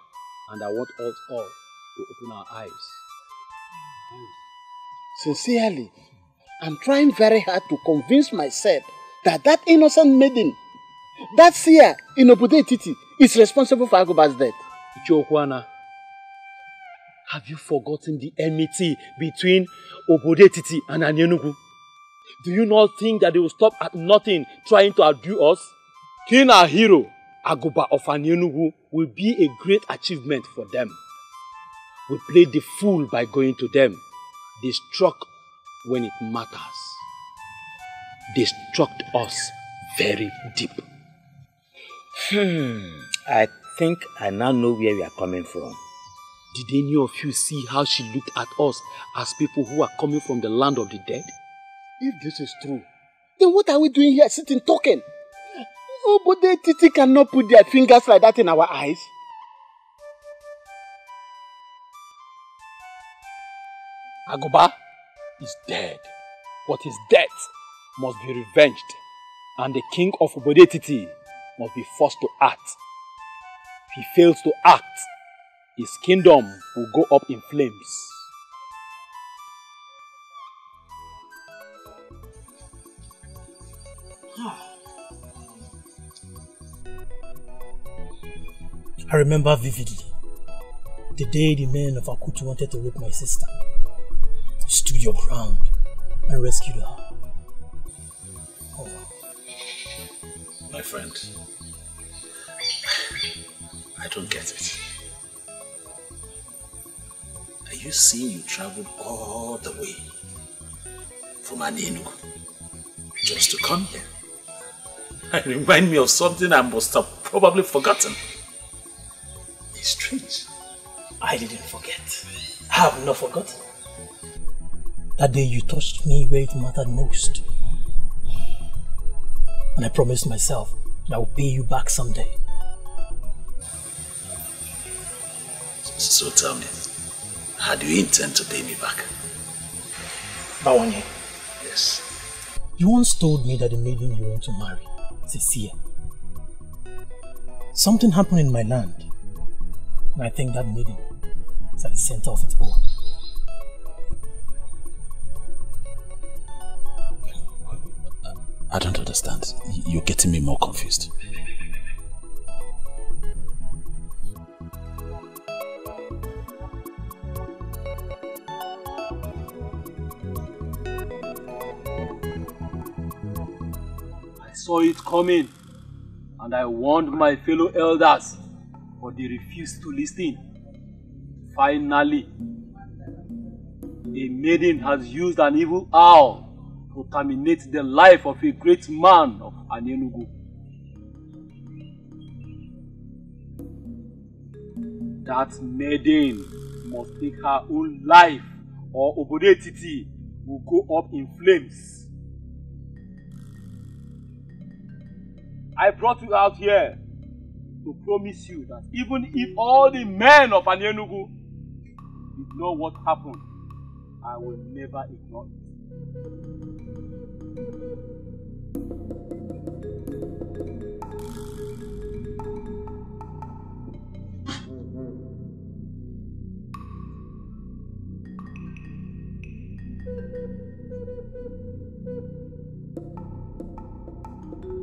and I want us all to open our eyes. Sincerely, I'm trying very hard to convince myself that innocent maiden, that seer in Obodetiti, is responsible for Agoba's death. Ichokwana, have you forgotten the enmity between Obodetiti and Anyenugu? Do you not think that they will stop at nothing trying to outdo us? Killing our hero, Agoba of Anyenugu, will be a great achievement for them. We played the fool by going to them. They struck when it matters. They struck us very deep. I think I now know where we are coming from. Did any of you see how she looked at us as people who are coming from the land of the dead? If this is true, then what are we doing here sitting talking? Obodetiti cannot put their fingers like that in our eyes. Agoba is dead, but his death must be revenged, and the king of Obodetiti must be forced to act. If he fails to act, his kingdom will go up in flames. I remember vividly the day the men of Akutu wanted to rape my sister. You stood your ground and rescued her. Oh. My friend, I don't get it. Are you saying you traveled all the way from Anyenugu just to come here? It reminds me of something I must have probably forgotten. It's strange. I didn't forget. I have not forgotten. That day you touched me where it mattered most. And I promised myself that I will pay you back someday. So tell me, how do you intend to pay me back? Bawanye. Yes. You once told me that the maiden you want to marry is a seer. Something happened in my land, and I think that maiden is at the center of it all. I don't understand. You're getting me more confused. I saw it coming, and I warned my fellow elders, but they refused to listen. Finally, a maiden has used an evil owl to terminate the life of a great man of Anyenugu. That maiden must take her own life, or Obodetiti will go up in flames. I brought you out here to promise you that even if all the men of Anyenugu ignore what happened, I will never ignore it.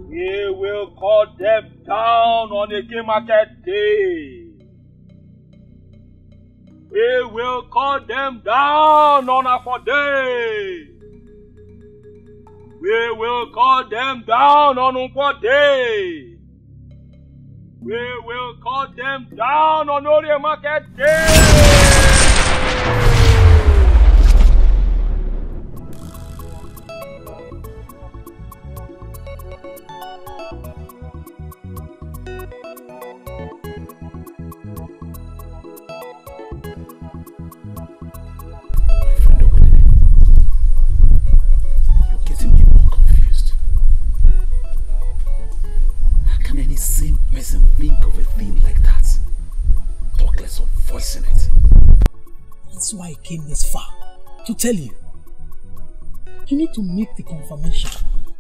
We will cut them down on a game market day. We will cut them down on Offor day. We will cut them down on Okojie day. We will cut them down on Orie Market Day! Same person think of a thing like that. Talk less of voicing it. That's why I came this far, to tell you. You need to make the confirmation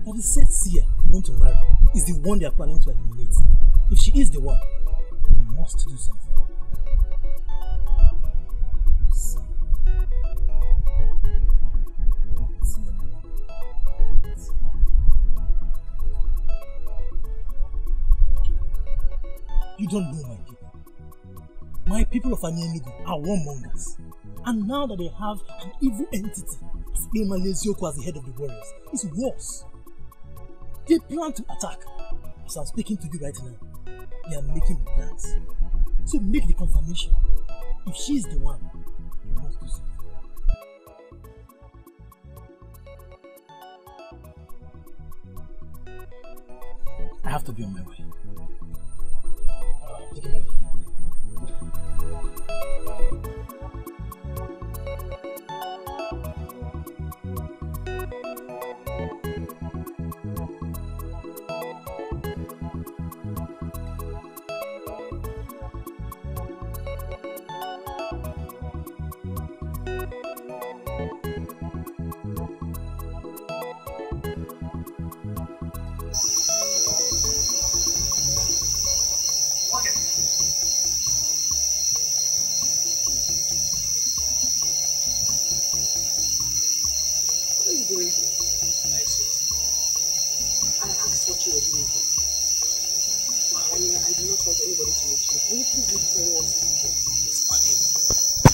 that the said seer you want to marry is the one they are planning to eliminate. If she is the one, you must do something. You don't know my people. My people of Anyenugu are warmongers. And now that they have an evil entity, as Emalezioku as the head of the warriors, it's worse. They plan to attack. As I'm speaking to you right now, they are making the plans. So make the confirmation. If she is the one, you must do something. I have to be on my way. Take it ready.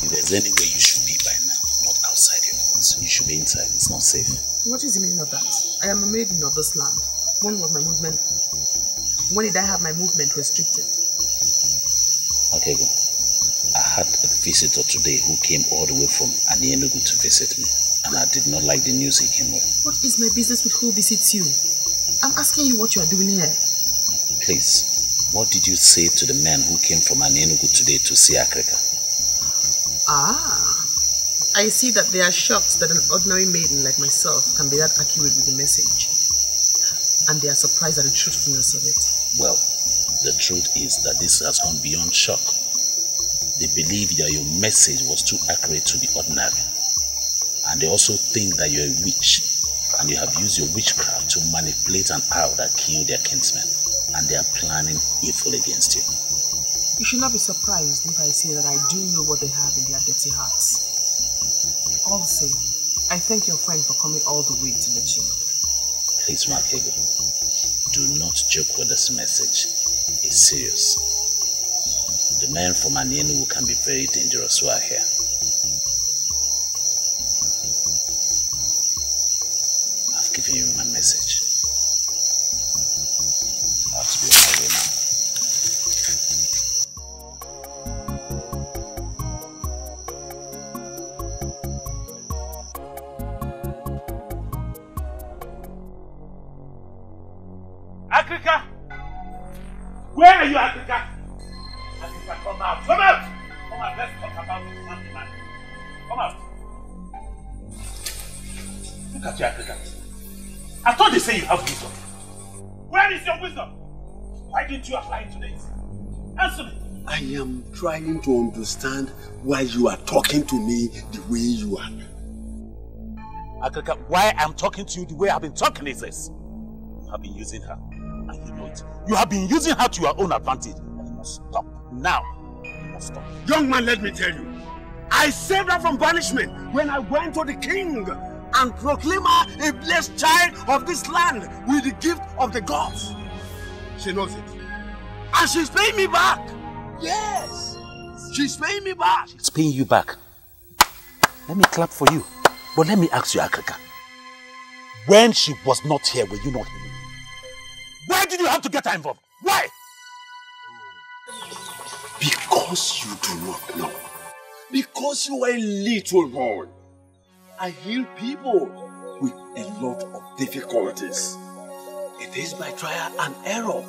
If there's any way you should be by now, not outside your house, you should be inside. It's not safe. What is the meaning of that? I am a maiden of this land. When was my movement? When did I have my movement restricted? Okojie, I had a visitor today who came all the way from Anyenugu to visit me, and I did not like the news he came with. What is my business with who visits you? I'm asking you what you are doing here. Please, what did you say to the man who came from Anyenugu today to see Africa? Ah, I see that they are shocked that an ordinary maiden like myself can be that accurate with the message. And they are surprised at the truthfulness of it. Well, the truth is that this has gone beyond shock. They believe that your message was too accurate to the ordinary. And they also think that you're a witch, and you have used your witchcraft to manipulate an owl that killed their kinsmen. And they are planning evil against you. You should not be surprised if I say that I do know what they have in their dirty hearts. All the same, I thank your friend for coming all the way to let you know. Please, Nwakaego, do not joke with this message. It's serious. The men from Anyenugu can be very dangerous who are here. I've given you my message. I have to be on my way now. Africa! Where are you, Africa? Africa, come out! Come out! Come out, let's talk about this man tonight. Come out! Look at you, Africa. I thought they say you have wisdom. Where is your wisdom? Why didn't you apply it to this? Answer me! I am trying to understand why you are talking to me the way you are. Africa, why I'm talking to you the way I've been talking is this. You have been using her. And you know it. You have been using her to your own advantage. And you must stop. Now, you must stop. Young man, let me tell you. I saved her from banishment when I went to the king and proclaimed her a blessed child of this land with the gift of the gods. She knows it. And she's paying me back. Yes. She's paying me back. She's paying you back. Let me clap for you. But let me ask you, Africa. When she was not here, were you not here? Why did you have to get her involved? Why? Because you do not know. Because you are a little boy. I heal people with a lot of difficulties. It is by trial and error.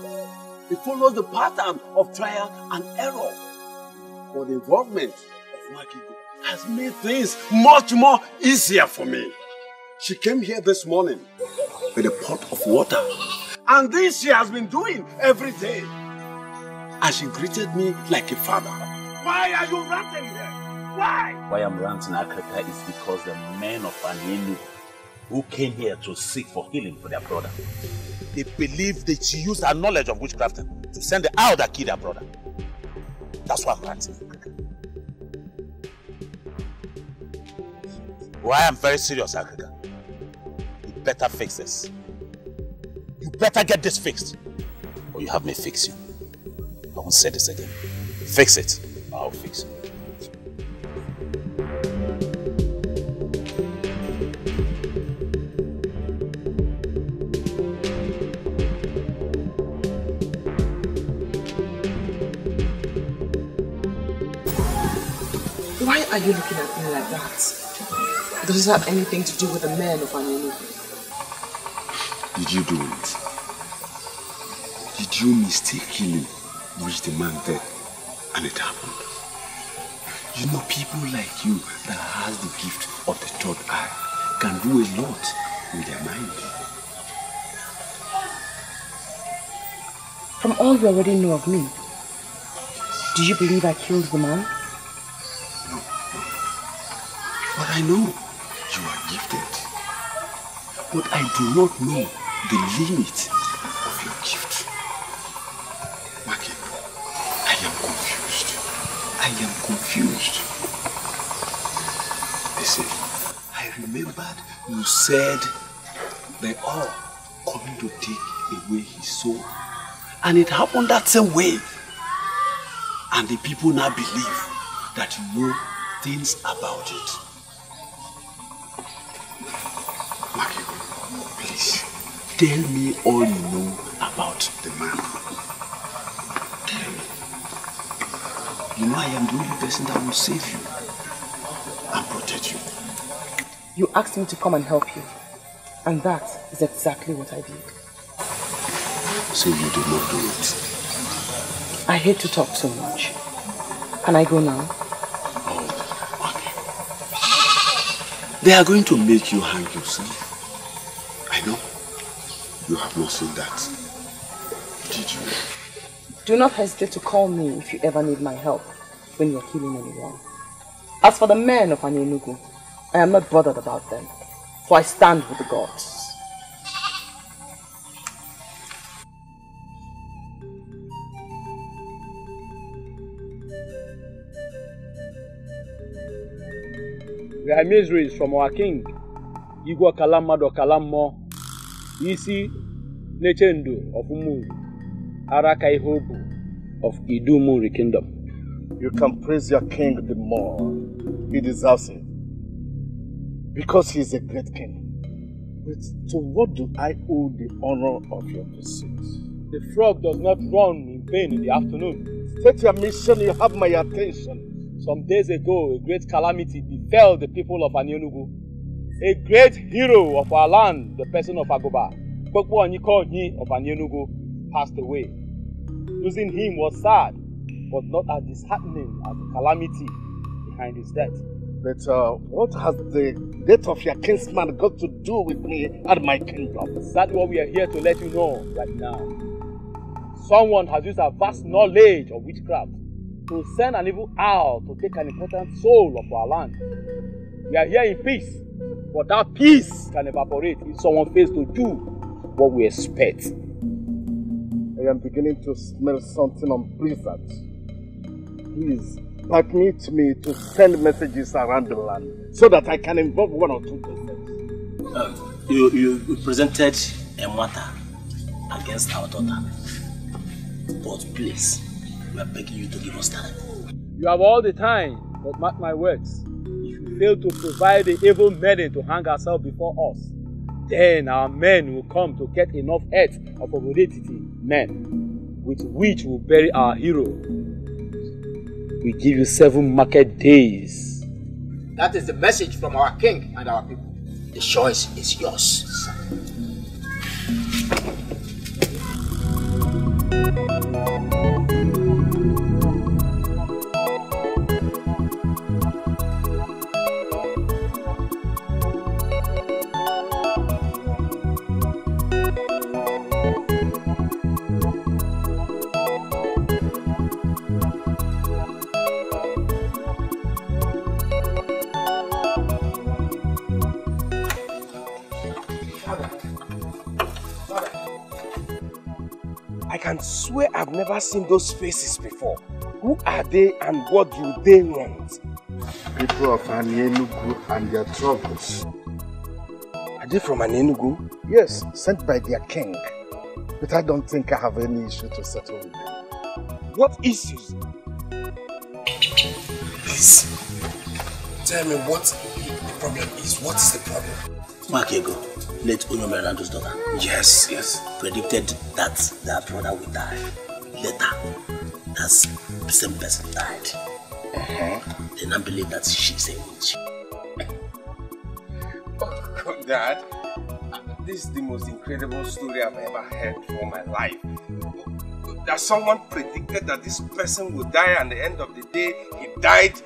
It follows the pattern of trial and error. But the involvement of Nwakaego has made things much more easier for me. She came here this morning with a pot of water. And this she has been doing every day. And she greeted me like a father. Why are you ranting here? Why? Why I'm ranting, Africa, is because the men of Anienu who came here to seek for healing for their brother, they believe that she used her knowledge of witchcraft to send the owl that killed their brother. That's why I'm ranting. Why I'm very serious, Africa. You better fix this. You better get this fixed, or you have me fix you. I won't say this again. Fix it, I'll fix it. Why are you looking at me like that? Does it have anything to do with the men of Anienu? Did you do it? Did you mistakenly wish the man dead and it happened? You know, people like you that has the gift of the third eye can do a lot with their mind. From all you already know of me, do you believe I killed the man? But I know you are gifted. But I do not know the limit of your gift. Nwakaego, I am confused. I am confused. Listen, I remembered you said they are coming to take away his soul. And it happened that same way. And the people now believe that you know things about it. Nwakaego, please, tell me all you know about the man. Tell me. You know I am the only person that will save you and protect you. You asked me to come and help you. And that is exactly what I did. So you did not do it? I hate to talk so much. Can I go now? They are going to make you hang yourself. I know. You have not seen that. Did you? Do not hesitate to call me if you ever need my help when you are killing anyone. As for the men of Anienu, I am not bothered about them, for I stand with the gods. We are miseries from our king, Igwe Kalamado Kalamo, Isi Nechendu of Umu, Arakaihobu of Idumuri Kingdom. You can praise your king the more. He deserves it. Because he is a great king. But to what do I owe the honor of your visit? The frog does not run in vain in the afternoon. State your mission, you have my attention. Some days ago, a great calamity befell the people of Anienu. A great hero of our land, the person of Agoba, Okojie of Anienu, passed away. Losing him was sad, but not as disheartening as the calamity behind his death. But what has the death of your kinsman got to do with me and my kingdom? That's what we are here to let you know right now. Someone has used a vast knowledge of witchcraft to send an evil owl to take an important soul of our land. We are here in peace, but that peace can evaporate if someone fails to do what we expect. I am beginning to smell something unpleasant. Please, permit me to send messages around the land so that I can involve one or two persons. You presented a matter against our daughter. But please, we are begging you to give us time. You have all the time, but mark my words. If you fail to provide the evil maiden to hang herself before us, then our men will come to get enough heads of Obodetiti men, with which we'll bury our hero. We give you 7 market days. That is the message from our king and our people. The choice is yours. I can swear I've never seen those faces before. Who are they and what do they want? People of Enugu and their troubles. Are they from Enugu? Yes, sent by their king. But I don't think I have any issue to settle with them. What issues? Please, tell me what the problem is. What is the problem? Nwakaego, late Onyomerando's daughter. Yes. Predicted that their brother would die. Later, that's the same person died. They now believe that she's a witch. Oh, Dad, this is the most incredible story I've ever heard for my life. That someone predicted that this person would die, and at the end of the day, he died.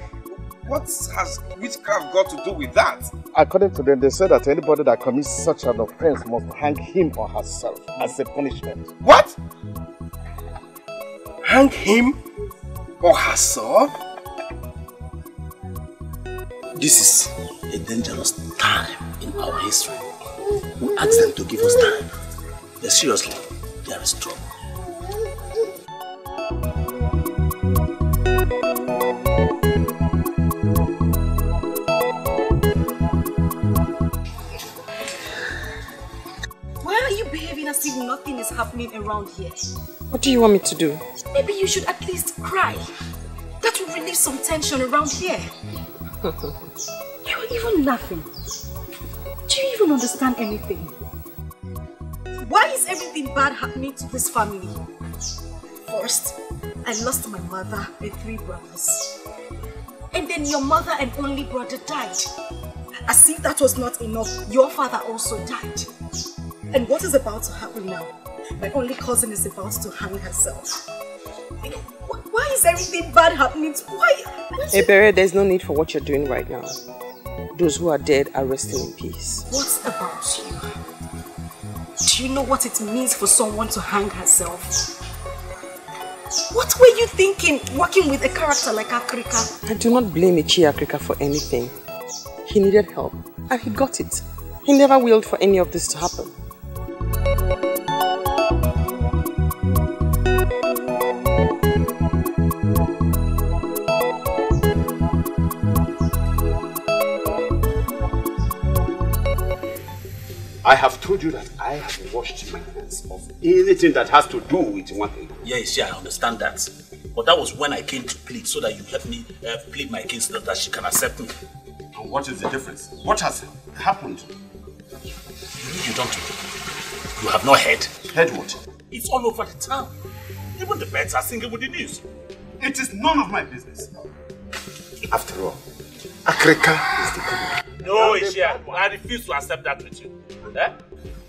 What has witchcraft got to do with that? According to them, they said that anybody that commits such an offense must hang him or herself as a punishment. What? Hang him or herself? This is a dangerous time in our history. We asked them to give us time. But seriously, there is trouble. As if nothing is happening around here. What do you want me to do? Maybe you should at least cry. That will relieve some tension around here. You're even laughing. Do you even understand anything? Why is everything bad happening to this family? First, I lost my mother and 3 brothers. And then your mother and only brother died. As if that was not enough, your father also died. And what is about to happen now? My only cousin is about to hang herself. Why is everything bad happening? Why? Ebere, there's no need for what you're doing right now. Those who are dead are resting in peace. What about you? Do you know what it means for someone to hang herself? What were you thinking working with a character like Akrika? I do not blame Ichi Akrika for anything. He needed help and he got it. He never willed for any of this to happen. I have told you that I have washed my hands of anything that has to do with Nwakaego. Yes, I understand that. But that was when I came to plead, so that you help me plead my case so that she can accept me. And what is the difference? What has happened? You don't know. You have not heard. Heard what? It's all over the town. Even the birds are singing with the news. It is none of my business. After all, Akrika is the criminal. No, Ishia, I refuse to accept that with you. Eh?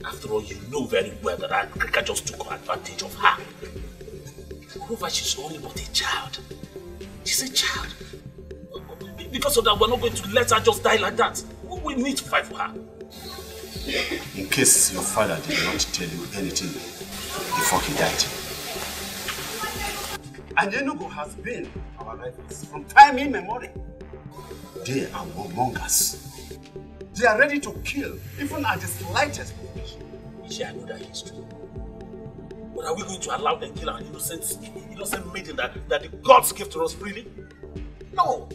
After all, you know very well that Akrika just took advantage of her. Moreover, she's only but a child. She's a child. Because of that, we're not going to let her just die like that. We need to fight for her. In case your father did not tell you anything before he died. And Enugu has been our rivals from time immemorial. They are warmongers. They are ready to kill, even at the slightest provocation. I know that history. But are we going to allow them to kill our innocent maiden that the gods give to us freely? No.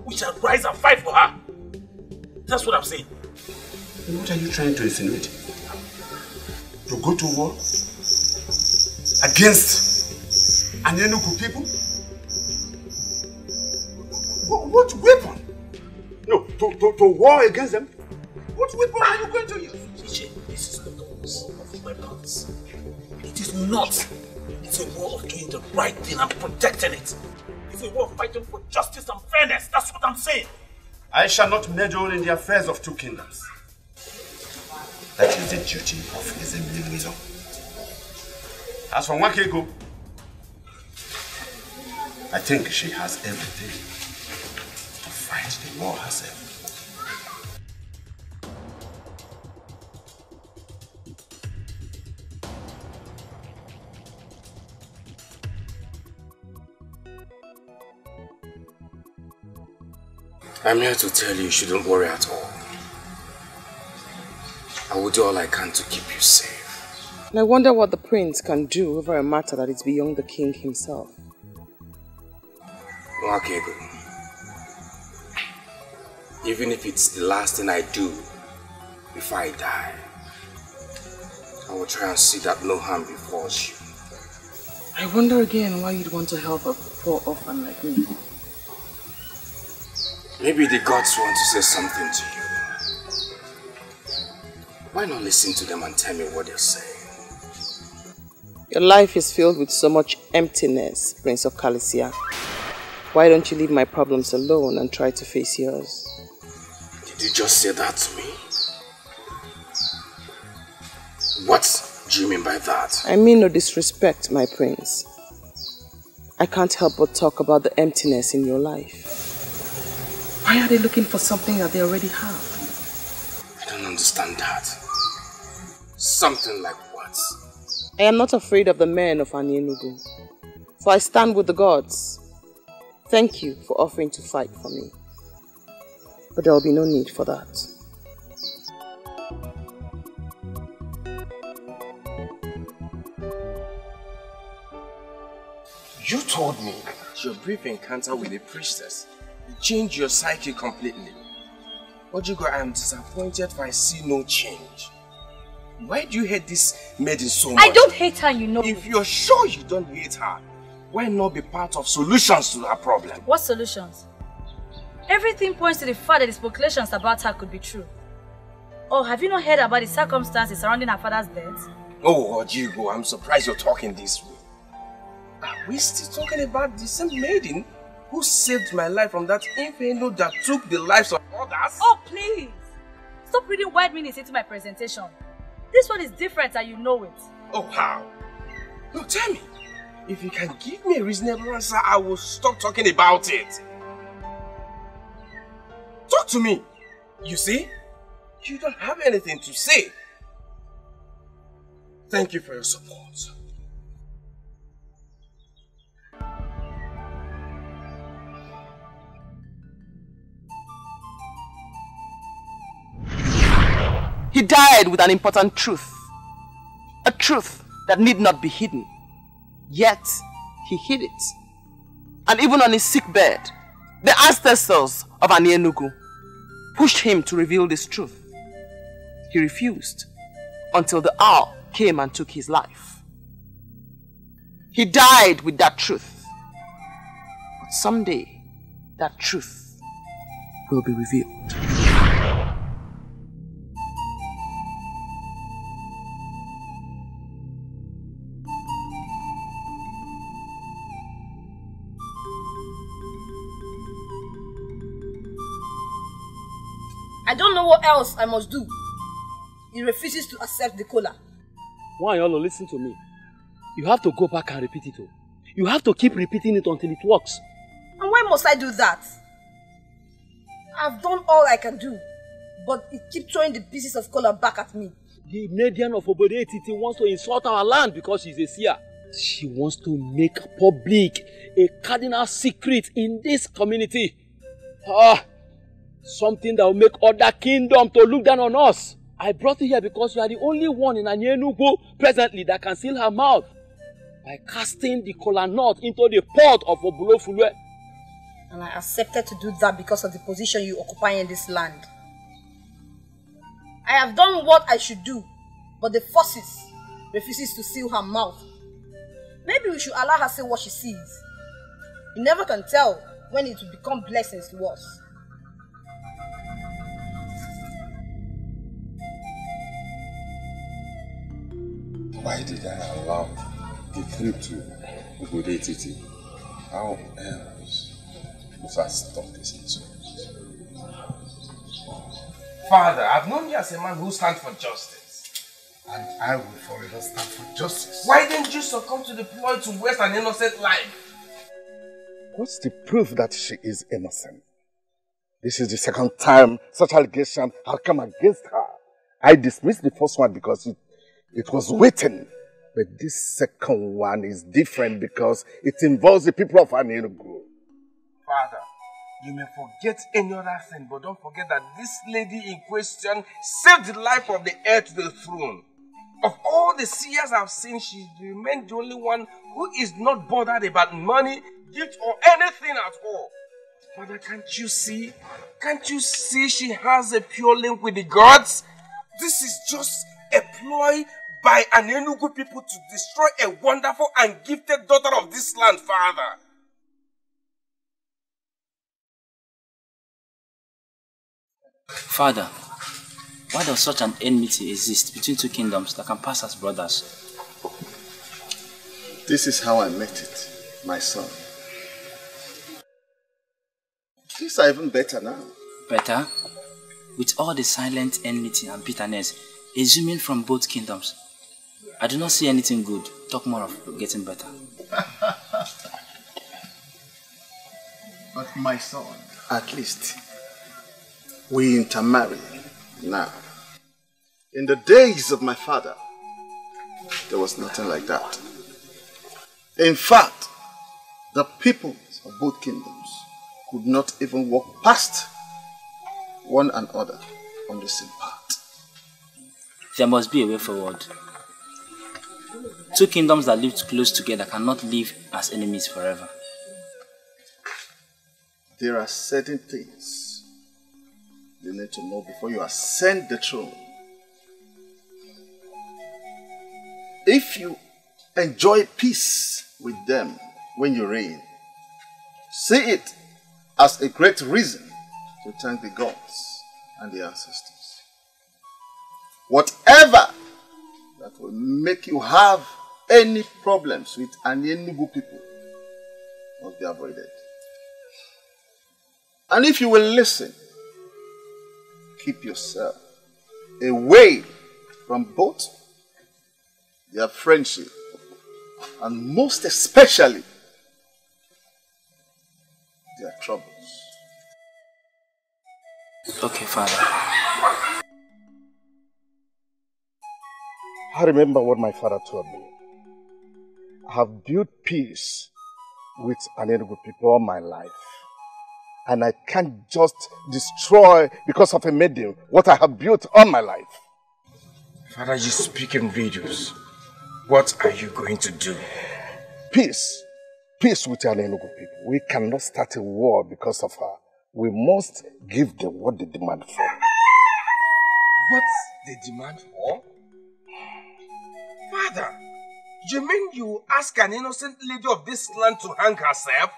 We shall rise and fight for her. That's what I'm saying. And what are you trying to insinuate? To go to war? Against an Enugu people? What weapon? No, to war against them? What weapon are you going to use? Uche, this is not the use of weapons. It is not It's a war of doing the right thing and protecting it. It's a war of fighting for justice and fairness. That's what I'm saying. I shall not meddle in the affairs of two kingdoms. That is the duty of Igidimgba. As for Nwakaego, I think she has everything to fight the war herself. I'm here to tell you shouldn't worry at all. I will do all I can to keep you safe. And I wonder what the prince can do over a matter that is beyond the king himself. Nwakaego, even if it's the last thing I do before I die, I will try and see that no harm befalls you. I wonder again why you'd want to help a poor orphan like me. Maybe the gods want to say something to you. Why not listen to them and tell me what they're saying? Your life is filled with so much emptiness, Prince of Calicia. Why don't you leave my problems alone and try to face yours? Did you just say that to me? What do you mean by that? I mean no disrespect, my prince. I can't help but talk about the emptiness in your life. Why are they looking for something that they already have? I don't understand that. Something like what? I am not afraid of the men of Anienugu, for I stand with the gods. Thank you for offering to fight for me. But there will be no need for that. You told me that your brief encounter with the priestess changed your psyche completely. Ojigo, I am disappointed for I see no change. Why do you hate this maiden so much? I don't hate her, you know. If you're sure you don't hate her, why not be part of solutions to her problem? What solutions? Everything points to the fact that the speculations about her could be true. Oh, have you not heard about the circumstances surrounding her father's death? Oh, Ojigo, I'm surprised you're talking this way. Are we still talking about the same maiden who saved my life from that inferno that took the lives of others? Oh, please! Stop reading wide meanings into my presentation. This one is different and you know it. Oh, how? No, tell me. If you can give me a reasonable answer, I will stop talking about it. Talk to me. You see? You don't have anything to say. Thank you for your support. He died with an important truth. A truth that need not be hidden. Yet, he hid it. And even on his sick bed, the ancestors of Anienugu pushed him to reveal this truth. He refused until the hour came and took his life. He died with that truth. But someday, that truth will be revealed. I don't know what else I must do. He refuses to accept the kola. Why, Yolo, listen to me. You have to go back and repeat it. You have to keep repeating it until it works. And why must I do that? I've done all I can do, but he keeps throwing the pieces of kola back at me. The maiden of Odoputa wants to insult our land because she's a seer. She wants to make public a cardinal secret in this community. Something that will make other kingdoms to look down on us. I brought you here because you are the only one in Anienugu presently that can seal her mouth by casting the kola nut into the pot of Obulofulwe. And I accepted to do that because of the position you occupy in this land. I have done what I should do, but the forces refuses to seal her mouth. Maybe we should allow her say what she sees. You never can tell when it will become blessings to us. Why did I allow the trip to WEDIKE. How else must I stop this insurance? Father, I've known you as a man who stands for justice. And I will forever stand for justice. Why didn't you succumb to the ploy to waste an innocent life? What's the proof that she is innocent? This is the second time such allegation have come against her. I dismissed the first one because it was written. But this second one is different because it involves the people of Anenugu. Father, you may forget any other thing, but don't forget that this lady in question saved the life of the heir to the throne. Of all the seers I've seen, she remained the only one who is not bothered about money, gift, or anything at all. Father, can't you see? Can't you see she has a pure link with the gods? This is just a ploy by Anenugu people to destroy a wonderful and gifted daughter of this land, Father. Father, why does such an enmity exist between two kingdoms that can pass as brothers? This is how I met it, my son. Things are even better now. Better? With all the silent enmity and bitterness exhuming from both kingdoms, I do not see anything good. Talk more of getting better. But my son, at least we intermarry now. In the days of my father, there was nothing like that. In fact, the peoples of both kingdoms could not even walk past one another on the same path. There must be a way forward. Two kingdoms that lived close together cannot live as enemies forever. There are certain things you need to know before you ascend the throne. If you enjoy peace with them when you reign, see it as a great reason to thank the gods and the ancestors. Whatever that will make you have any problems with Anenugu people must be avoided. And if you will listen, keep yourself away from both their friendship and most especially their troubles. Okay, Father. I remember what my father told me. I have built peace with Anenugu people all my life. And I can't just destroy, because of a maiden, what I have built all my life. Father, you speak in riddles. What are you going to do? Peace. Peace with Anenugu people. We cannot start a war because of her. We must give them what they demand for. What they demand for? Father, you mean you ask an innocent lady of this land to hang herself?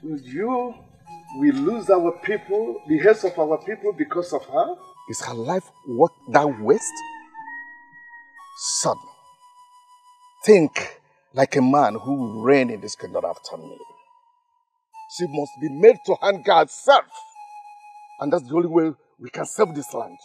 We lose our people, the heads of our people because of her? Is her life worth that waste? Son, think like a man who will reign in this kingdom after me. She must be made to hang herself. And that's the only way we can save this land.